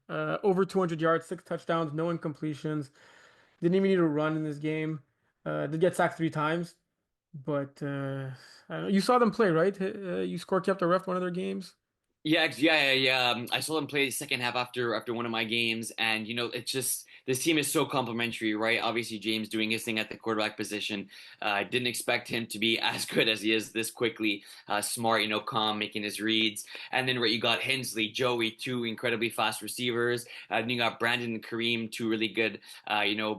B: Over 200 yards, six touchdowns, no incompletions. Didn't even need to run in this game. Did get sacked three times. But I don't know. You saw them play, right? You score kept a ref one of their games.
A: yeah. I saw them play the second half after one of my games, and it's just this team is so complimentary, right? Obviously, James doing his thing at the quarterback position. I didn't expect him to be as good as he is this quickly. Smart, calm, making his reads, and then right, you got Hensley, Joey, two incredibly fast receivers. Then you got Brandon and Kareem, two really good,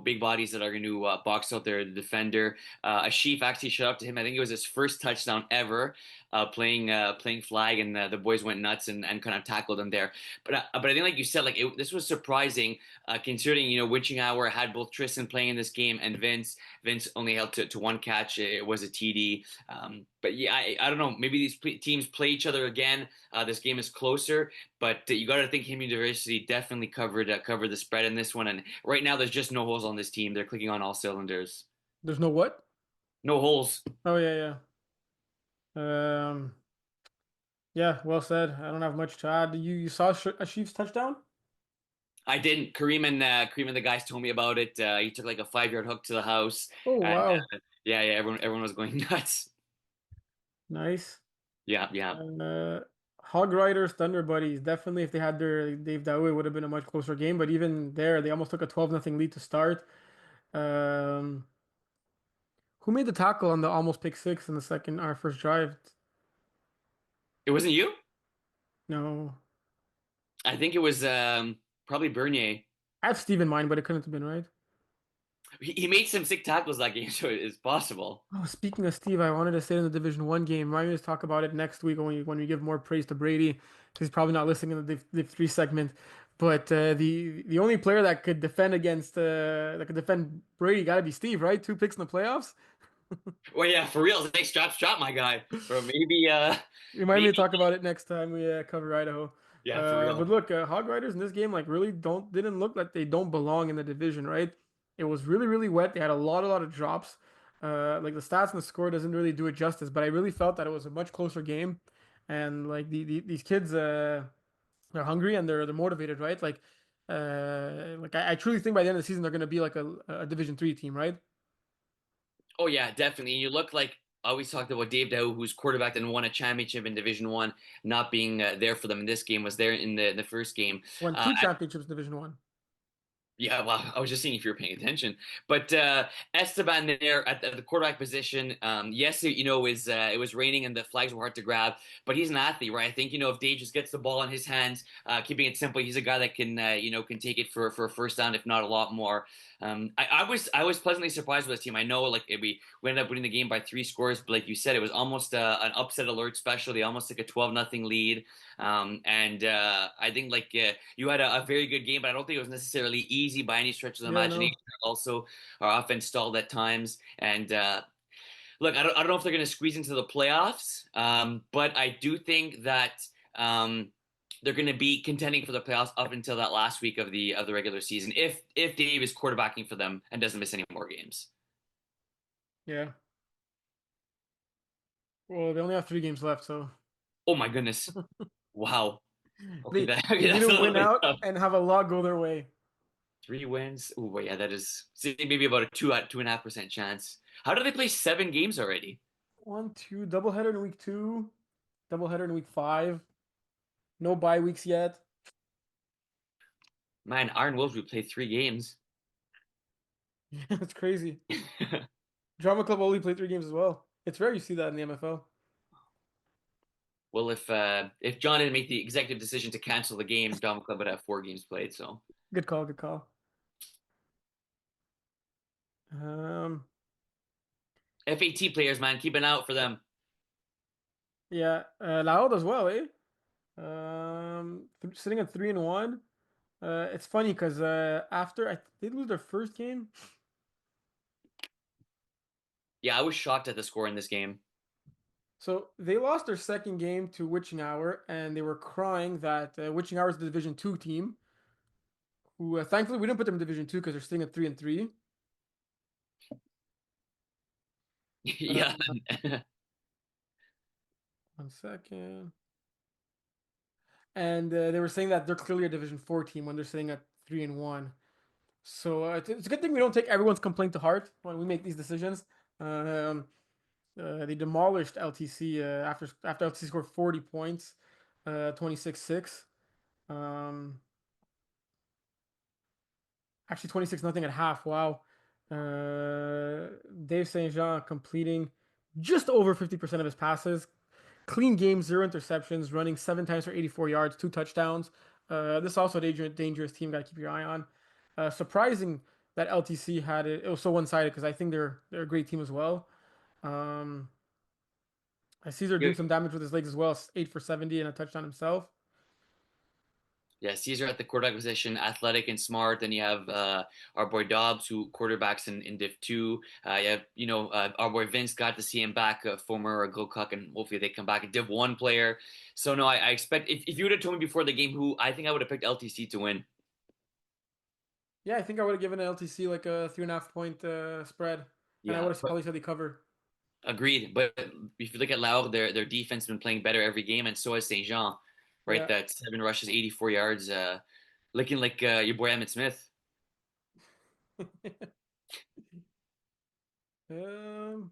A: big bodies that are going to box out their defender. Ashif actually showed up to him. I think it was his first touchdown ever playing flag, and the boys went nuts and kind of tackled him there. But I think, like you said, this was surprising considering Witching Hour had both Tristan playing in this game and Vince. Vince only held to one catch. It was a TD. But yeah, I don't know. Maybe these teams play each other again. This game is closer, but you got to think Him University definitely covered the spread in this one. And right now, there's just no holes on this team. They're clicking on all cylinders.
B: There's no what?
A: No holes.
B: Oh yeah, yeah. Yeah, well said. I don't have much to add. You saw Ashif's touchdown?
A: I didn't. Kareem and the guys told me about it. He took like a 5 yard hook to the house,
B: Oh
A: and
B: wow,
A: yeah, everyone was going nuts.
B: nice.
A: Yeah, yeah.
B: Uh, Hog Riders, Thunder Buddies. Definitely, if they had their Dave Dawe, it would have been a much closer game. But even there, they almost took a 12-0 lead to start. Um, who made the tackle on the almost pick six in the second, our first drive?
A: It wasn't you.
B: No,
A: I think it was probably Bernier.
B: I have Steve in mind, but it couldn't have been right.
A: He made some sick tackles that game, so it's possible.
B: Oh, speaking of Steve, I wanted to say in the Division One game. Remind me to talk about it next week when we give more praise to Brady, because he's probably not listening in the Div 3 segment. But the only player that could defend against that could defend Brady got to be Steve, right? Two picks in the playoffs.
A: Well, yeah, for real. Thanks, strap, my guy. Or
B: Remind me
A: maybe,
B: to talk about it next time we cover Idaho.
A: yeah, for
B: But
A: real.
B: look, Hog Riders in this game like really don't didn't look like they don't belong in the division, right? It was really wet. They had a lot of drops. Like the stats and the score doesn't really do it justice, but I really felt that it was a much closer game, and like these kids, they're hungry and they're motivated, right? Like I truly think by the end of the season they're going to be like a Division Three team, right?
A: Oh yeah, definitely. You look like I always talked about Dave Dow, who's quarterbacked and won a championship in Division One, not being there for them in this game. Was there in the first game.
B: Won
A: Uh,
B: two championships, Division One.
A: Yeah, well, I was just seeing if you were paying attention. But Esteban there at the quarterback position, yes, it was raining and the flags were hard to grab, but he's an athlete, right? I think if Dave just gets the ball in his hands, keeping it simple, he's a guy that can take it for a first down, if not a lot more. I was pleasantly surprised with this team. I know like we ended up winning the game by three scores, but like you said, it was almost an upset alert special. They almost took a 12-0 lead. And I think you had a very good game, but I don't think it was necessarily easy by any stretch of the
B: Yeah,
A: imagination.
B: no.
A: Also, our offense stalled at times, and look, I don't know if they're going to squeeze into the playoffs, but I do think that they're going to be contending for the playoffs up until that last week of the regular season, if Dave is quarterbacking for them and doesn't miss any more games.
B: Yeah. Well, they only have three games left, so
A: Oh my goodness! Wow. Okay,
B: They
A: that,
B: they
A: okay,
B: need
A: that's
B: to
A: a little
B: win
A: bit
B: out
A: tough.
B: and have a lot go their way.
A: 3 wins. Oh, well, yeah, that is see, maybe about a 2.5% chance. How do they play 7 games already?
B: One, two, doubleheader in week two, doubleheader in week five. No bye weeks yet.
A: Man, Iron Wolves, we played 3 games.
B: Yeah, it's crazy. Drama Club only played 3 games as well. It's rare you see that in the MFL.
A: Well, if John didn't make the executive decision to cancel the game, Dom Club would have 4 games played. So
B: Good call, good call. Um,
A: FAT players, man, keep an eye out for them.
B: yeah, Laud as well, eh? Sitting at 3-1. It's funny because after they lose their first game,
A: Yeah, I was shocked at the score in this game.
B: so they lost their second game to Witching Hour, and they were crying that Witching Hour is the Division Two team. Who thankfully we didn't put them in Division Two because they're sitting at 3-3. Uh,
A: Yeah,
B: 1 second. And they were saying that they're clearly a Division Four team when they're sitting at 3-1. So it's a good thing we don't take everyone's complaint to heart when we make these decisions. Um, they demolished LTC after LTC scored 40 points, 26-6. Um, actually 26-0 at half. Wow. Dave St. Jean completing just over 50% of his passes. Clean game, 0 interceptions, running 7 times for 84 yards, 2 touchdowns. This is also a dangerous team. Got to keep your eye on. Surprising that LTC had it. It was so one-sided because I think they're a great team as well. Um, I see they're doing
A: You-
B: some damage with his legs as well. 8 for 70 and a touchdown himself.
A: yeah. Caesar at the quarterback position, athletic and smart. Then you have our boy Dobbs, who quarterbacks in Div Two. You have our boy Vince. Got to see him back, former Gokuk, and hopefully they come back. A Div One player. So no, I expect if you would have told me before the game who I think I would have picked LTC to win.
B: Yeah, I think I would have given LTC like a 3.5 point spread, and I
A: Yeah,
B: would have
A: but
B: probably said they cover.
A: agreed. But if you look at Laur, their defense has been playing better every game, and so has Saint Jean, right?
B: Yeah.
A: That 7 rushes, 84 yards, looking like your boy Emmett Smith.
B: Um,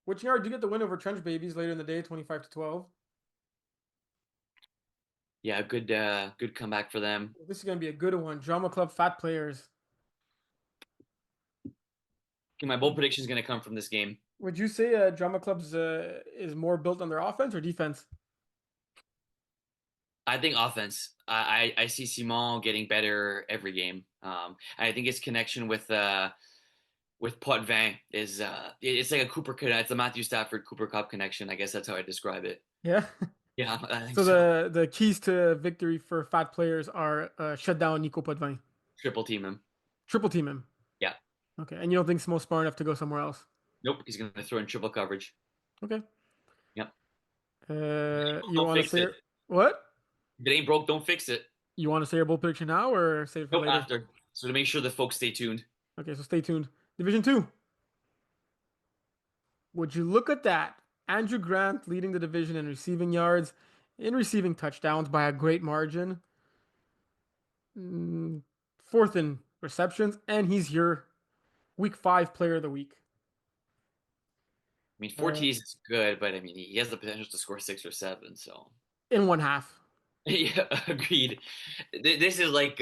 B: which yard do you get the win over Trench Babies later in the day, 25-12?
A: Yeah, good comeback for them.
B: This is gonna be a good one. Drama Club Fat Players.
A: Okay, my bold prediction is going to come from this game.
B: Would you say Drama Club's is more built on their offense or defense?
A: I think offense. I see Simon getting better every game. And I think his connection with Potvin is it's like a Cooper. It's a Matthew Stafford Cooper Cup connection. I guess that's how I describe it.
B: Yeah.
A: Yeah, I think
B: So
A: so.
B: the keys to victory for fat players are shut down Nico Potvin,
A: Triple team him.
B: triple team him.
A: Yeah.
B: Okay, and you don't think Smo's smart enough to go somewhere else?
A: Nope. He's going to throw in triple coverage.
B: Okay.
A: Yep.
B: You
A: Don't
B: want to
A: fix
B: say
A: it.
B: what?
A: If it ain't broke, don't fix it.
B: You want to say your bold prediction now or save it for
A: Nope,
B: later?
A: after. So to make sure the folks stay tuned.
B: Okay, so stay tuned. Division two. Would you look at that? Andrew Grant leading the division in receiving yards, in receiving touchdowns by a great margin. Mm, Fourth in receptions, and he's your week five player of the week.
A: I mean, 4
B: Uh,
A: T's is good, but I mean, he has the potential to score 6 or 7. So
B: in one half.
A: yeah, agreed. This is like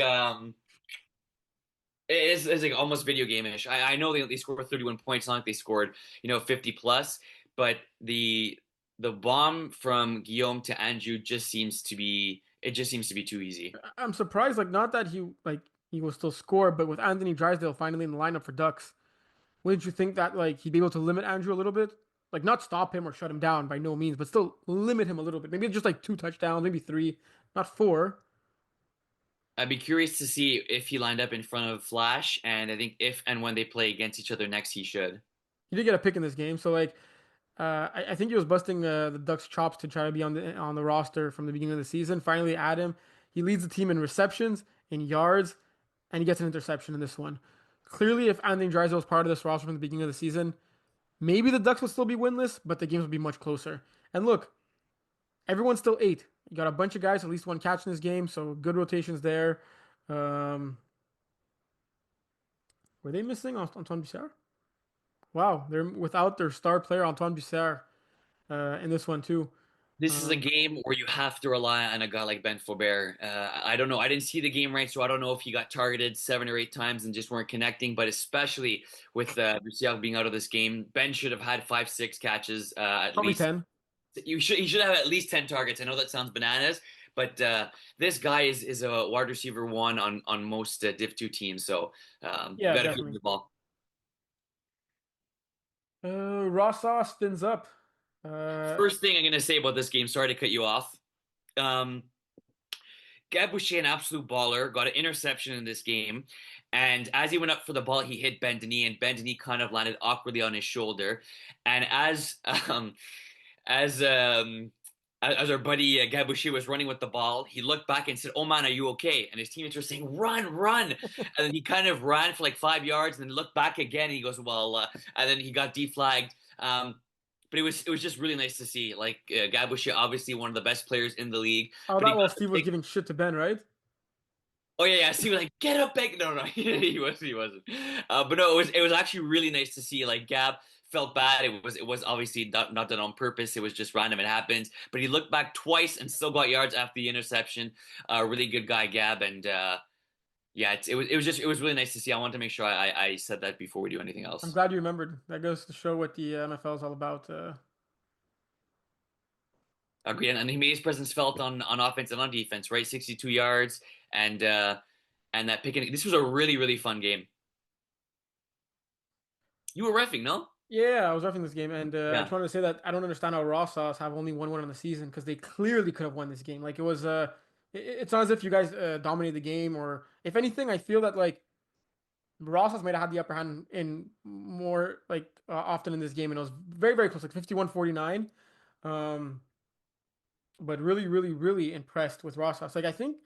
A: it's like almost video game-ish. I know they scored 31 points, not like they scored 50 plus, but the bomb from Guillaume to Andrew just seems to be too easy.
B: I'm surprised, like not that he will still score, but with Anthony Drysdale finally in the lineup for Ducks, wouldn't you think that like he'd be able to limit Andrew a little bit? Like not stop him or shut him down by no means, but still limit him a little bit. Maybe just like 2 touchdowns, maybe three, not four.
A: I'd be curious to see if he lined up in front of Flash, and I think if and when they play against each other next, he should.
B: He did get a pick in this game, so like I think he was busting the Ducks' chops to try to be on the roster from the beginning of the season. Finally, add him. He leads the team in receptions, in yards, and he gets an interception in this one. Clearly, if Anthony Drysdale was part of this roster from the beginning of the season, maybe the Ducks would still be winless, but the games would be much closer. And look, everyone's still eight. You got a bunch of guys, at least one catch in this game, so good rotations there. Um, were they missing Antoine Bussière? Wow, they're without their star player Antoine Bussière in this one too.
A: This is a
B: Um,
A: game where you have to rely on a guy like Ben Faubert. I don't know. I didn't see the game right, so I don't know if he got targeted 7 or 8 times and just weren't connecting. But especially with Bussière being out of this game, Ben should have had 5, 6 catches at
B: Probably
A: least.
B: 10.
A: He should have at least 10 targets. I know that sounds bananas, but this guy is a wide receiver one on most Div 2 teams. So you
B: Yeah,
A: got to feed him
B: definitely.
A: the ball.
B: Rossa spins up. Uh,
A: First thing I'm gonna say about this game. Sorry to cut you off. Um, Gab Boucher, an absolute baller, got an interception in this game. And as he went up for the ball, he hit Ben Denis, and Ben Denis kind of landed awkwardly on his shoulder. And as um, as our buddy Gab Boucher was running with the ball, he looked back and said, "Oh man, are you okay?" And his teammates were saying, "Run, run!" And then he kind of ran for like 5 yards, and then looked back again. And he goes, "Well," and then he got deflagged. But it was just really nice to see. Like Gab Boucher, obviously one of the best players in the league,
B: oh,
A: but he
B: that while
A: got to
B: Steve was
A: take.
B: giving shit to Ben, right?
A: Oh yeah, yeah. See, like get up, back. No, no, he wasn't. But no, it was actually really nice to see. Like Gab felt bad. It was obviously not done on purpose. It was just random. It happens. But he looked back twice and still got yards after the interception. Really good guy, Gab. And yeah, it was really nice to see. I wanted to make sure I said that before we do anything
B: I'm
A: else.
B: glad you remembered. That goes to show what the MFL is all about.
A: Agreed. And he made his presence felt on offense and on defense. Right, 62 yards and that picking. This was a really fun game. You were reffing, no?
B: Yeah, I was roughing this game, and I
A: Yeah.
B: just wanted to say that I don't understand how Raw Sauce have only one win on the season because they clearly could have won this game. Like it was, it's not as if you guys dominated the game, or if anything, I feel that like Raw Sauce might have had the upper hand in more like often in this game, and it was very close, like 51-49. Um, but really impressed with Raw Sauce. Like I think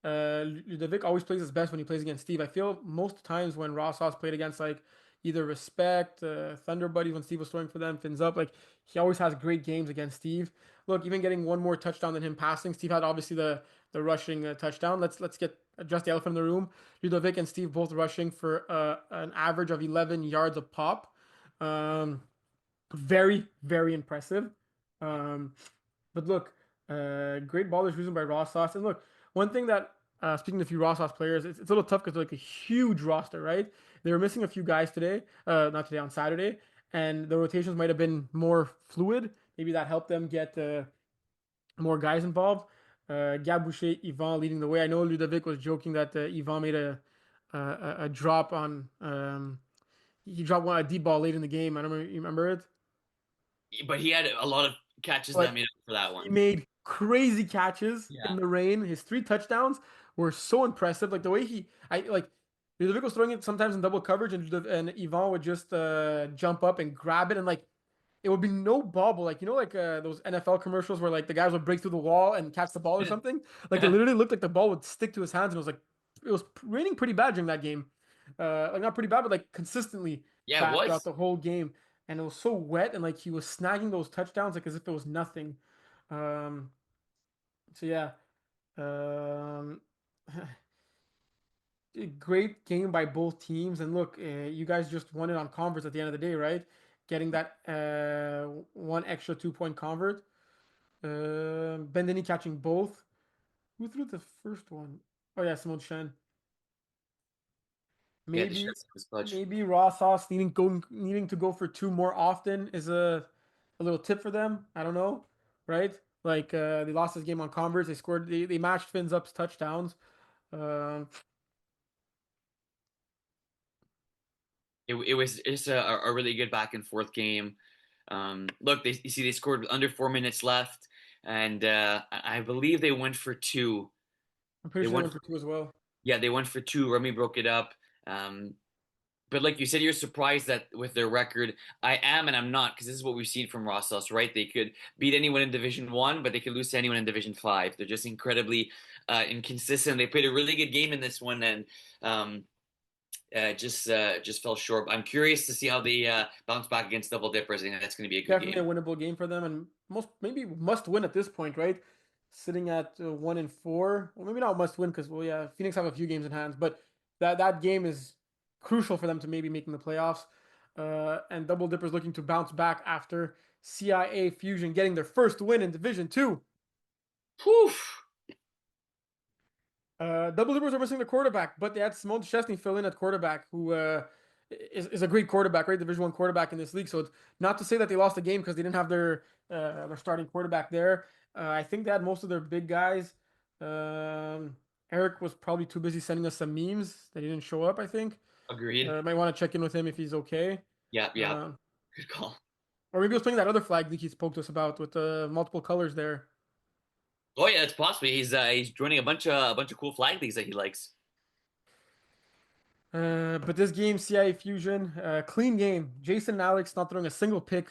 B: Ludovic always plays his best when he plays against Steve. I feel most times when Ross played against like either Respect, Thunder Buddies when Steve was throwing for them, fins up, like he always has great games against Steve. Look, even getting one more touchdown than him passing, Steve had obviously the rushing touchdown. Let's get address the elephant in the room. Ludovic and Steve both rushing for an average of 11 yards a pop. Um, very impressive. Um, but look, great ballers chosen by Raw Sauce. And look, one thing that speaking to a few Raw Sauce players, it's a little tough because they're like a huge roster, right? They were missing a few guys today, not today on Saturday, and the rotations might have been more fluid. Maybe that helped them get more guys involved. Gab Boucher, Yvan leading the way. I know Ludovic was joking that Yvan made a drop on he dropped a deep ball late in the game. I don't remember, you remember it?
A: But he had a lot of catches that
B: But
A: made up for that
B: he
A: one.
B: made crazy catches in
A: Yeah.
B: the rain. His three touchdowns were so impressive. Like the way I like Ludovic was throwing it sometimes in double coverage, and Yvan would just jump up and grab it, and like it would be no bobble, like like those NFL commercials where like the guys would break through the wall and catch the ball or something. Like it literally looked like the ball would stick to his hands, and it was raining pretty bad during that game. Like not pretty bad, but like consistently
A: Yeah, it
B: bad throughout
A: was.
B: the whole game, and it was so wet, and like he was snagging those touchdowns like as if it was nothing. Um, so yeah, um, great game by both teams. And look, you guys just won it on converts at the end of the day, right? Getting that one extra 2 point convert. Bendini catching both. Who threw the first one? Oh yeah, Simone Shen.
A: Yeah, the
B: Maybe
A: Chefs was clutch.
B: maybe Raw Sauce needing to go for two more often is a little tip for them. I don't know, right? Like they lost this game on converts. They matched Finn's up's touchdowns. Um,
A: It was just a really good back and forth game. Look, you see they scored with under 4 minutes left, and I believe they went for two.
B: I'm pretty
A: They
B: sure they
A: went
B: went
A: for,
B: for two as well.
A: yeah, they went for two. Remy broke it up. Um, but like you said, you're surprised that with their record, I am and I'm not because this is what we've seen from Rossos, right? They could beat anyone in Division 1, but they could lose to anyone in Division 5. They're just incredibly inconsistent. They played a really good game in this one, and um, Just fell short. I'm curious to see how they bounce back against Double Dippers. I think that's going to be a good
B: Definitely a
A: game.
B: winnable game for them, and most maybe must win at this point, right? Sitting at 1-4. Well, maybe not must win because well, yeah, Phoenix have a few games in hands, but that game is crucial for them to maybe making the playoffs. And Double Dippers looking to bounce back after CIA Fusion getting their first win in Division Two.
A: Whew.
B: Double Dippers are missing the quarterback, but they had Simone Chesney fill in at quarterback, who is a great quarterback, right? Division One quarterback in this league. So it's not to say that they lost the game because they didn't have their starting quarterback there. I think they had most of their big guys. Eric was probably too busy sending us some memes that he didn't show up. I think
A: Agreed.
B: might want to check in with him if he's okay.
A: Yeah, yeah.
B: Uh,
A: Good call.
B: or maybe he was playing that other flag league he spoke to us about with multiple colors there.
A: Oh yeah, it's possible. He's joining a bunch of cool flag leagues that he likes.
B: But this game, CIA Fusion, clean game. Jason and Alex not throwing a single pick,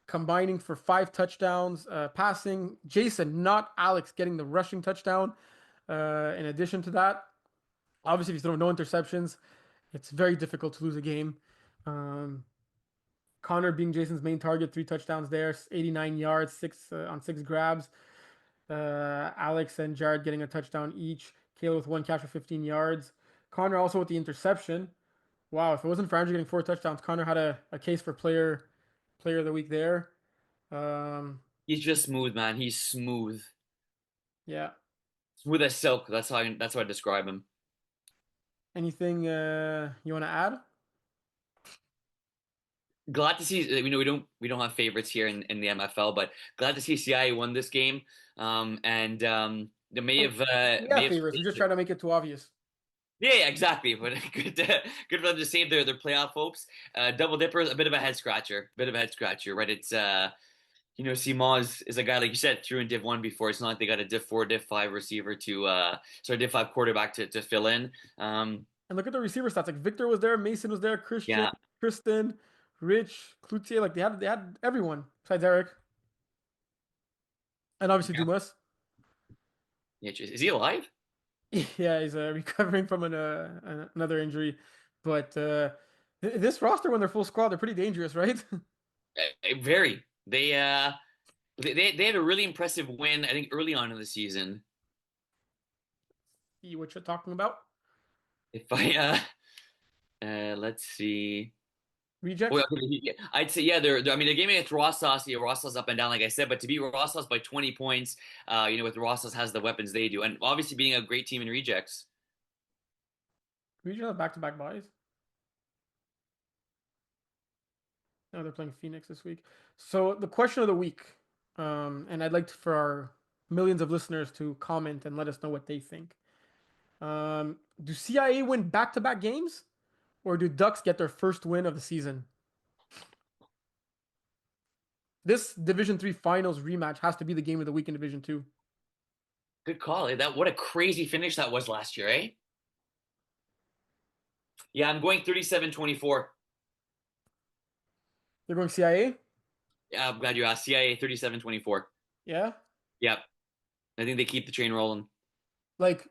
B: combining for 5 touchdowns, passing. Jason, not Alex, getting the rushing touchdown. In addition to that, obviously, if you throw no interceptions, it's very difficult to lose a game. Um, Connor being Jason's main target, 3 touchdowns there, 89 yards, 6 grabs. Alex and Jared getting a touchdown each. Kayla with 1 catch for 15 yards. Connor also with the interception. Wow, if it wasn't for Andrew getting 4 touchdowns, Connor had a case for player of the week there. Um,
A: He's just smooth, man. He's smooth,
B: yeah.
A: smooth as silk. That's how I describe him.
B: Anything you want to add?
A: Glad to see. We don't have favorites here in the MFL, but glad to see CIA won this game. And they may
B: Oh,
A: have
B: we
A: may
B: have
A: have
B: favorites. We just try to make it too obvious.
A: yeah, exactly. But good for them to save their playoff hopes. Double Dippers, a bit of a head scratcher. Bit of a head scratcher, right? It's Simon is a guy like you said through in Div One before. It's not like they got a Div Four, Div Five receiver to sorry Div Five quarterback to fill in.
B: And look at the receiver stats. Like Victor was there, Mason was there, Christian,
A: Yeah,
B: Kristen, Rich, Cloutier. Like they had everyone besides Eric and obviously
A: yeah.
B: Dumas.
A: Yeah, is he alive?
B: Yeah, he's recovering from another injury, but this roster when they're full squad, they're pretty dangerous, right?
A: Very. They had a really impressive win, I think, early on in the season.
B: See what you're talking about.
A: If I let's see. Well,
B: Rejects.
A: I'd say yeah. I mean, the game against Rossos, Rossos up and down, like I said, but to beat Rossos by 20 points, with Rossos has the weapons they do, and obviously being a great team in rejects.
B: Regional back-to-back buys. No, they're playing Phoenix this week. So the question of the week, and I'd like for our millions of listeners to comment and let us know what they think. Do CIA win back-to-back games, or do Ducks get their first win of the season? This Division Three Finals rematch has to be the game of the week in Division Two.
A: Good call. That what a crazy finish that was last year, eh? Yeah, I'm going 37-24.
B: They're going CIA.
A: Yeah, I'm glad you asked. CIA 37-24.
B: Yeah,
A: Yep, I think they keep the train rolling.
B: like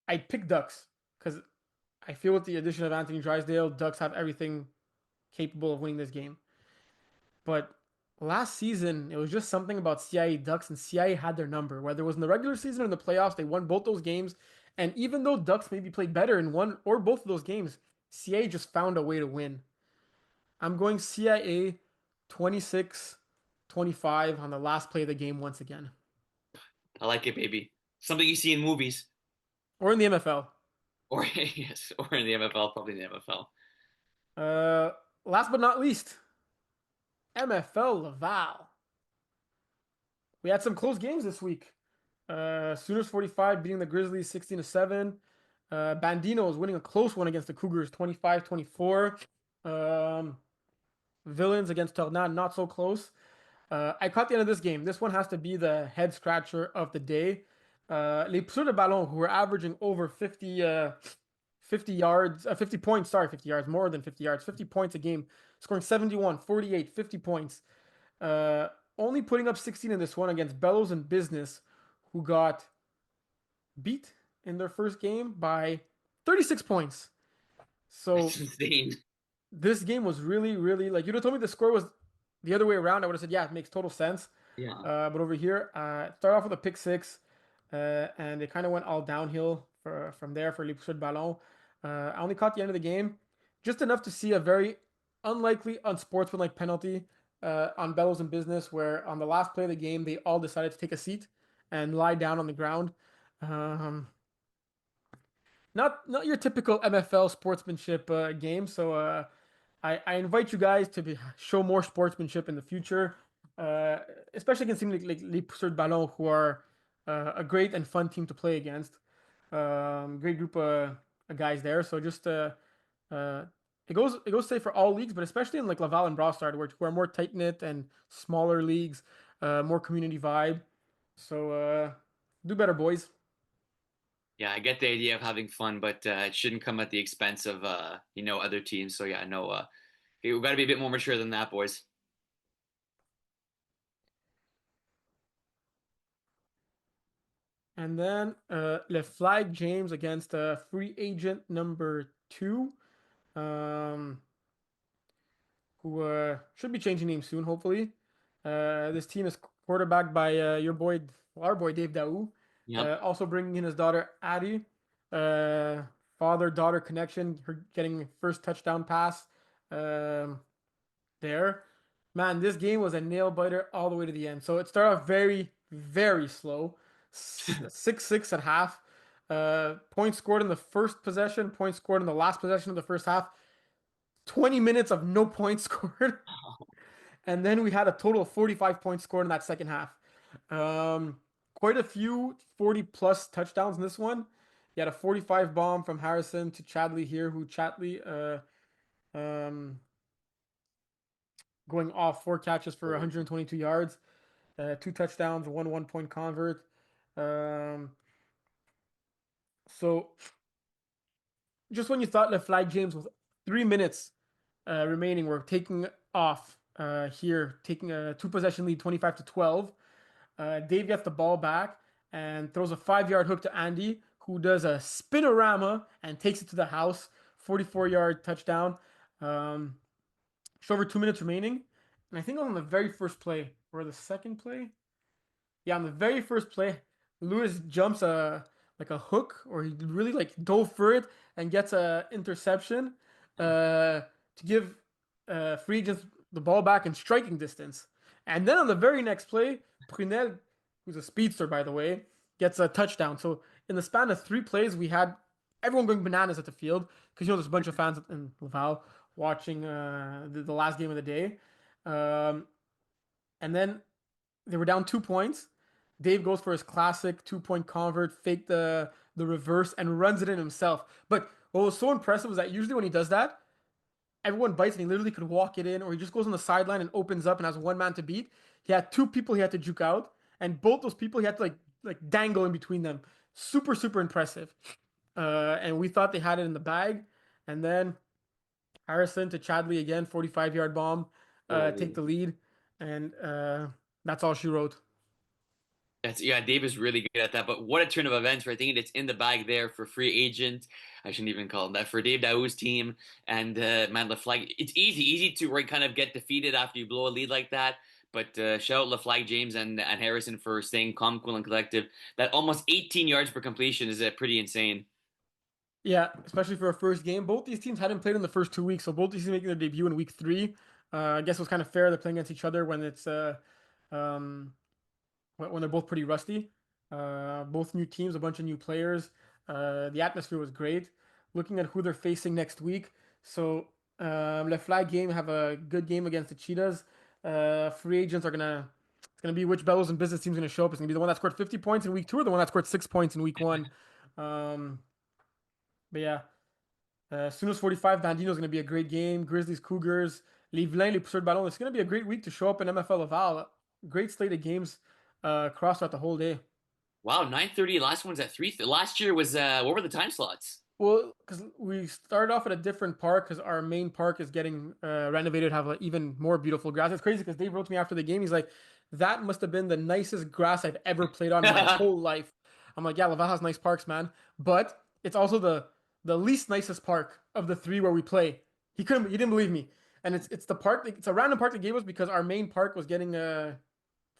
B: I pick Ducks because I feel with the addition of Anthony Drysdale, Ducks have everything capable of winning this game. But last season, it was just something about CIA Ducks, and CIA had their number. Whether it was in the regular season or in the playoffs, they won both those games. And even though Ducks maybe played better in one or both of those games, CIA just found a way to win. I'm going CIA 26-25 on the last play of the game once again.
A: I like it, baby. Something you see in movies,
B: Or in the MFL.
A: or yes, or in the MFL, probably in the MFL.
B: Uh, Last but not least, MFL Laval. We had some close games this week. Sooners 45 beating the Grizzlies 16-7. Bandino is winning a close one against the Cougars 25-24. Villains against Tornade, not so close. I caught the end of this game. This one has to be the head scratcher of the day. Les Pousseurs de Ballon, who were averaging over 50 yards, 50 points, sorry, 50 yards, more than 50 yards, 50 points a game, scoring 71, 48, 50 points. Uh, Only putting up 16 in this one against Bellows and Business, who got beat in their first game by 36 points.
A: That's
B: So
A: insane.
B: this game was really, really like you'd have told me the score was the other way around. I would have said, yeah, it makes total sense.
A: Yeah.
B: But over here, start off with a pick six, and it kind of went all downhill from there for Les Pousseux de Ballon. I only caught the end of the game, just enough to see a very unlikely, unsportsmanlike penalty on Bellows and Business, where on the last play of the game, they all decided to take a seat and lie down on the ground. Um, not your typical MFL sportsmanship game. So I invite you guys to show more sportsmanship in the future, uh, especially against teams like Les Pousseurs de Ballon, who are a great and fun team to play against. Great group of guys there. So just uh, it goes say for all leagues, but especially in like Laval and Brossard, who are more tight knit and smaller leagues, more community vibe. So do better, boys.
A: Yeah, I get the idea of having fun, but it shouldn't come at the expense of other teams. So yeah, no, we've got to be a bit more mature than that, boys.
B: And then Le Flag James against free agent number two, um, who should be changing names soon, hopefully. This team is quarterbacked by your boy, well, our boy Dave Daou.
A: Yep.
B: Also bringing in his daughter Addie. Father-daughter connection, her getting first touchdown pass um, there. Man, this game was a nail biter all the way to the end. So it started off very, very slow. 6-6 at half. Points scored in the first possession, points scored in the last possession of the first half. 20 minutes of no points scored. And then we had a total of 45 points scored in that second half. Quite a few 40 plus touchdowns in this one. You had a 45 bomb from Harrison to Chadley here, who Chadley um, going off 4 catches for 122 yards, two touchdowns, one point convert. Um, so just when you thought the flag James with 3 minutes remaining, we're taking off here, taking a two possession lead, 25-12. Dave gets the ball back and throws a 5 yard hook to Andy, who does a spinorama and takes it to the house, 44-yard touchdown. Um, just over 2 minutes remaining, and I think on the very first play or the second play, yeah, on the very first play, Lewis jumps a like a hook, or he really like dove for it and gets a interception to give free agents the ball back in striking distance. And then on the very next play, Prunel, who's a speedster by the way, gets a touchdown. So in the span of 3 plays, we had everyone going bananas at the field because there's a bunch of fans in Laval watching the last game of the day. Um, and then they were down 2 points. Dave goes for his classic 2 point convert, fake the reverse, and runs it in himself. But what was so impressive was that usually when he does that, everyone bites and he literally could walk it in, or he just goes on the sideline and opens up and has one man to beat. He had two people he had to juke out, and both those people he had to like dangle in between them. Super, super impressive. And we thought they had it in the bag. And then Harrison to Chadley again, 45-yard bomb, take
A: Oh,
B: the lead. And that's all she wrote.
A: yeah, Dave is really good at that. But what a turn of events, right? Thinking it's in the bag there for free agent. I shouldn't even call him that for Dave Daou's team. And man, LaFlag, it's easy to right kind of get defeated after you blow a lead like that. But shout out LaFlag James and Harrison for staying calm, cool, and collective. That almost 18 yards per completion is pretty insane.
B: Yeah, especially for a first game. Both these teams hadn't played in the first 2 weeks, so both these teams making their debut in week three. I guess it was kind of fair they're playing against each other when it's um, when they're both pretty rusty. Both new teams, a bunch of new players. The atmosphere was great. Looking at who they're facing next week, so Le Flag game have a good game against the Cheetahs. Free agents are gonna it's gonna be which Bellows and Business team's gonna show up. It's gonna be the one that scored 50 points in week two or the one that scored 6 points in week one. Um, but yeah. Soon as 45, Bandino is going to be a great game. Grizzlies, Cougars, Livelin, Les Pousseurs de Ballon. It's going to be a great week to show up in MFL Laval. Great slate of games across throughout the whole day.
A: Wow, 9:30. Last one's at 3. Last year was what were the time slots?
B: Well, because we started off at a different park because our main park is getting renovated, have like, even more beautiful grass. It's crazy because Dave wrote to me after the game. He's like, that must have been the nicest grass I've ever played on in my whole life. I'm like, yeah, Laval has nice parks, man. But it's also the least nicest park of the three where we play. He didn't believe me. And it's the park, it's a random park they gave us because our main park was getting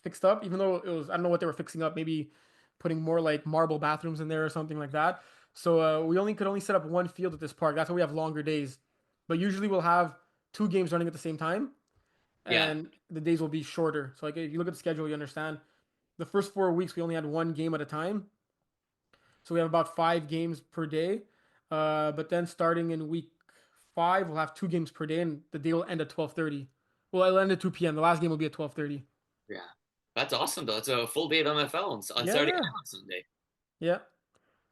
B: fixed up, even though it was, I don't know what they were fixing up, maybe putting more like marble bathrooms in there or something like that. So we only could only set up one field at this park. That's why we have longer days. But usually we'll have two games running at the same time,
A: Yeah,
B: and the days will be shorter. So like if you look at the schedule, you understand. The first 4 weeks we only had one game at a time, so we have about 5 games per day. But then starting in week 5, we'll have 2 games per day, and the day will end at 12:30. Well, it'll end at 2 p.m. The last game will be at 12:30.
A: yeah. That's awesome though. It's a full day of MFL on
B: Yeah,
A: Saturday
B: yeah,
A: and on Sunday.
B: yeah.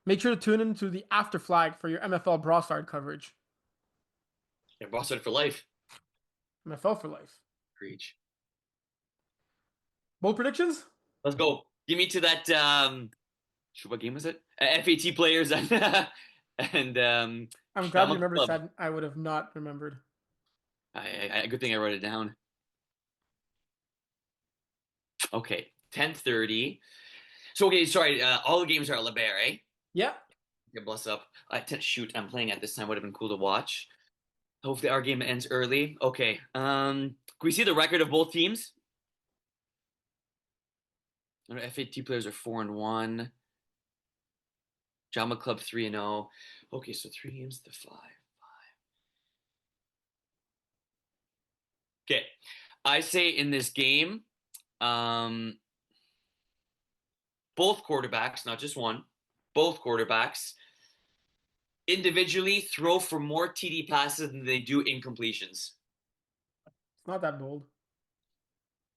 B: Make sure to tune into the after flag for your MFL Broadside coverage.
A: Yeah, Boston for life.
B: MFL for life.
A: Preach.
B: Bold predictions?
A: Let's go. Give me to that. Shoot, what game was it? FAT players and and
B: I'm glad you
A: Drama
B: remembered,
A: Club.
B: Sad. I would have not remembered.
A: Good thing I wrote it down. Okay, 10:30. So okay, sorry. All the games are at Laval, eh?
B: Yeah.
A: Yeah, bless up. Shoot, I'm playing at this time. Would have been cool to watch. Hopefully, our game ends early. Okay. Can we see the record of both teams? FAT players are 4-1. Drama Club 3-0. Okay, so 3 games to 5. Okay, I say in this game, um, both quarterbacks, not just one, both quarterbacks individually throw for more TD passes than they do incompletions.
B: It's not that bold.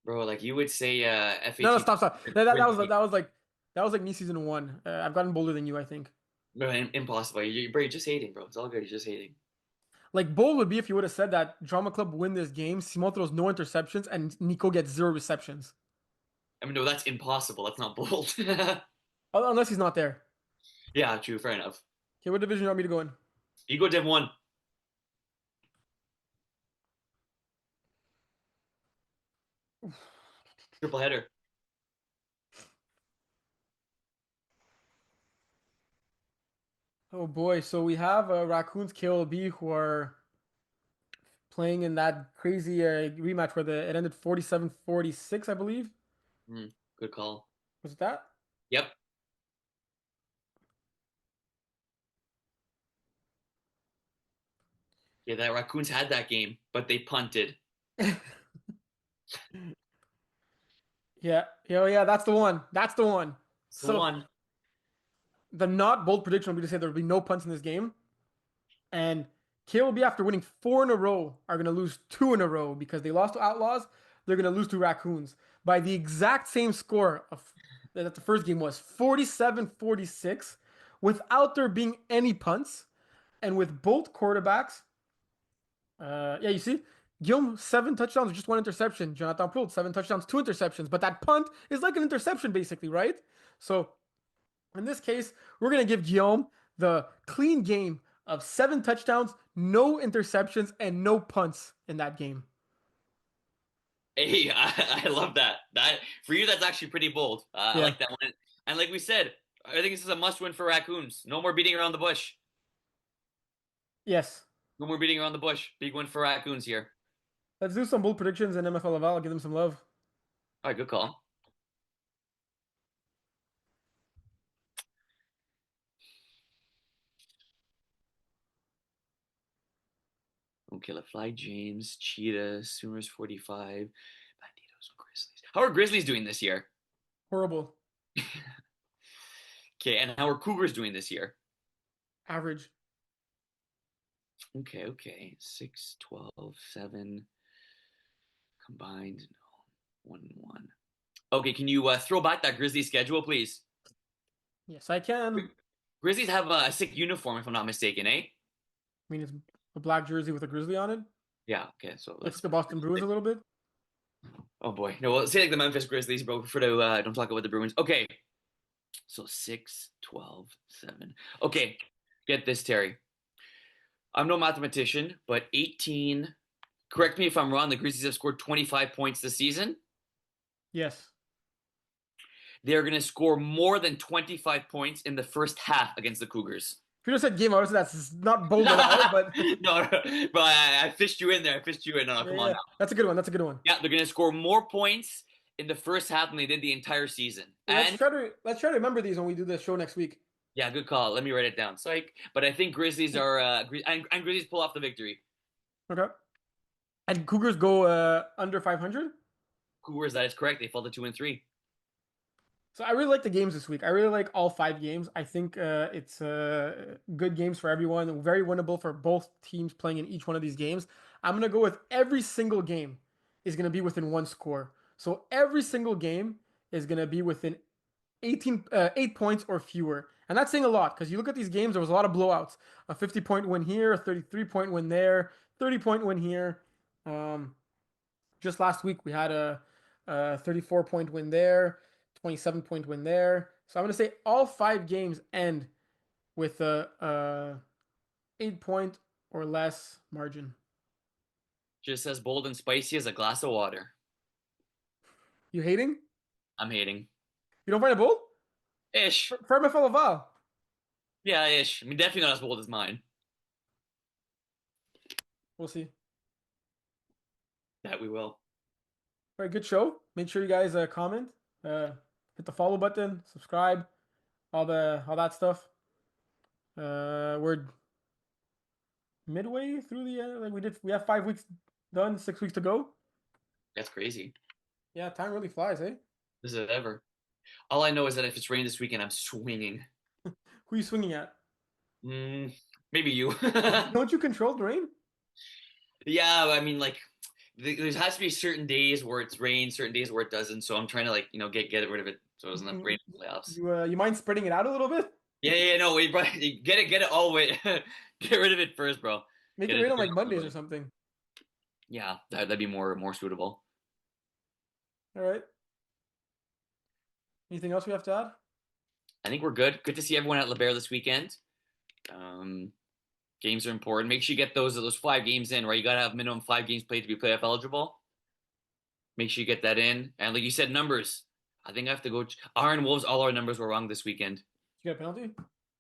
A: Bro, like you would say,
B: No, no,
A: FAT
B: stop, stop. That was like me season one. I've gotten bolder than you, I think.
A: bro, impossible. Bro, you're just hating, bro. It's all good. You're just hating.
B: Like bold would be if you would have said that Drama Club win this game, Simon throws no interceptions, and Nico gets 0 receptions.
A: I mean, no, that's impossible. That's not bold.
B: Unless he's not there.
A: Yeah, true. Fair enough.
B: Okay, what division you want me to go in?
A: You go Div 1, triple header.
B: Oh boy, so we have Raccoons KLB who are playing in that crazy rematch where it ended 47-46, I believe.
A: Good call.
B: Was it that?
A: Yep. Yeah, that Raccoons had that game, but they punted.
B: Yeah, yeah, yeah, that's the one. That's the one.
A: It's the
B: So
A: one.
B: the not bold prediction would be to say there will be no punts in this game, and KLB after winning 4 in a row are going to lose 2 in a row because they lost to Outlaws. They're going to lose to Raccoons by the exact same score of that the first game was 47-46, without there being any punts, and with both quarterbacks. Yeah, you see, Guillaume 7 touchdowns, just 1 interception. Jonathan Proulx 7 touchdowns, 2 interceptions. But that punt is like an interception, basically, right? So in this case, we're gonna give Guillaume the clean game of 7 touchdowns, no interceptions, and no punts in that game.
A: Hey, I love that. That for you, that's actually pretty bold. I
B: Yeah.
A: like that one. And like we said, I think this is a must-win for Raccoons. No more beating around the bush.
B: Yes.
A: No more beating around the bush. Big win for Raccoons here.
B: Let's do some bold predictions in MFL Laval. Give them some love.
A: All right, good call. Okay, Fly James, Cheetah, Sooners 45, Banditos, Grizzlies. How are Grizzlies doing this year?
B: Horrible.
A: Okay, and how are Cougars doing this year?
B: Average.
A: Okay. 6, 12, 7 combined. No, 1-1. Okay, can you throw back that Grizzlies schedule, please?
B: Yes, I can.
A: Grizzlies have a sick uniform, if I'm not mistaken, eh?
B: I mean, it's a black jersey with a grizzly on it.
A: Yeah, okay, so
B: Looks like
A: let's.
B: the Boston Bruins a little bit.
A: Oh boy. No, well, say like the Memphis Grizzlies, bro. For the don't talk about the Bruins. Okay. So 6, 12, 7. Okay. Get this, Terry. I'm no mathematician, but 18. Correct me if I'm wrong. The Grizzlies have scored 25 points this season.
B: Yes.
A: They're going to score more than 25 points in the first half against the Cougars.
B: If you just said game, obviously that's not bold at all. But
A: No, but I fished you in there. I fished you in. No,
B: yeah,
A: come on
B: yeah,
A: now.
B: that's a good one. That's a good one.
A: Yeah, they're gonna score more points in the first half than they did the entire season. And
B: Let's try to remember these when we do the show next week.
A: yeah, good call. Let me write it down. Psych. But I think Grizzlies are and Grizzlies pull off the victory.
B: Okay. And Cougars go under 500.
A: Cougars, that is correct. They fall to 2-3.
B: So I really like the games this week. I really like all five games. I think it's good games for everyone. Very winnable for both teams playing in each one of these games. I'm gonna go with every single game is gonna be within one score. So every single game is gonna be within 8 points or fewer. And that's saying a lot because you look at these games, there was a lot of blowouts. A 50-point win here, a 33-point win there, 30-point win here. Just last week we had a 34-point win there, 27-point win there. So I'm going to say all five games end with a 8-point or less margin.
A: Just as bold and spicy as a glass of water.
B: You hating?
A: I'm hating.
B: You don't find it bold?
A: Ish.
B: For MFL Laval.
A: Yeah, ish. I mean, definitely not as bold as mine.
B: We'll see.
A: That we will.
B: All right, good show. Make sure you guys comment, hit the follow button, subscribe, all that stuff. We're midway through the we have 5 weeks done, 6 weeks to go.
A: That's crazy.
B: Yeah, time really flies, eh?
A: This is ever. All I know is that if it's rain this weekend, I'm swinging.
B: Who are you swinging at?
A: Maybe you.
B: Don't you control the rain?
A: Yeah, I mean, like, there has to be certain days where it's rain, certain days where it doesn't. So I'm trying to get rid of it so it doesn't have rain in the playoffs.
B: You mind spreading it out a little bit?
A: Yeah. No, wait, bro, get it all the way. Get rid of it first, bro.
B: Make it rain on like Mondays or something.
A: Yeah, that'd be more suitable.
B: All right. Anything else we have to add?
A: I think we're good. Good to see everyone at LeBaire this weekend. Games are important. Make sure you get those 5 games in, right? You gotta have minimum 5 games played to be playoff eligible. Make sure you get that in. And like you said, numbers. I think I have to go. Iron Wolves, all our numbers were wrong this weekend.
B: Did you get a penalty?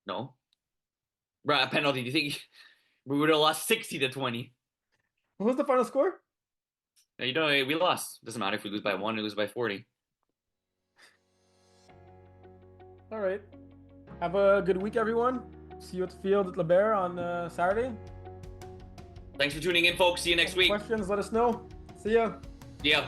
A: No. Right, a penalty. Do you think we would have lost 60-20?
B: What was the final score?
A: We lost. Doesn't matter if we lose by 1 or lose by 40.
B: All right. Have a good week, everyone. See you at the field at LeBaire on Saturday.
A: Thanks for tuning in, folks. See you next week.
B: Questions, let us know. See ya.
A: Yeah.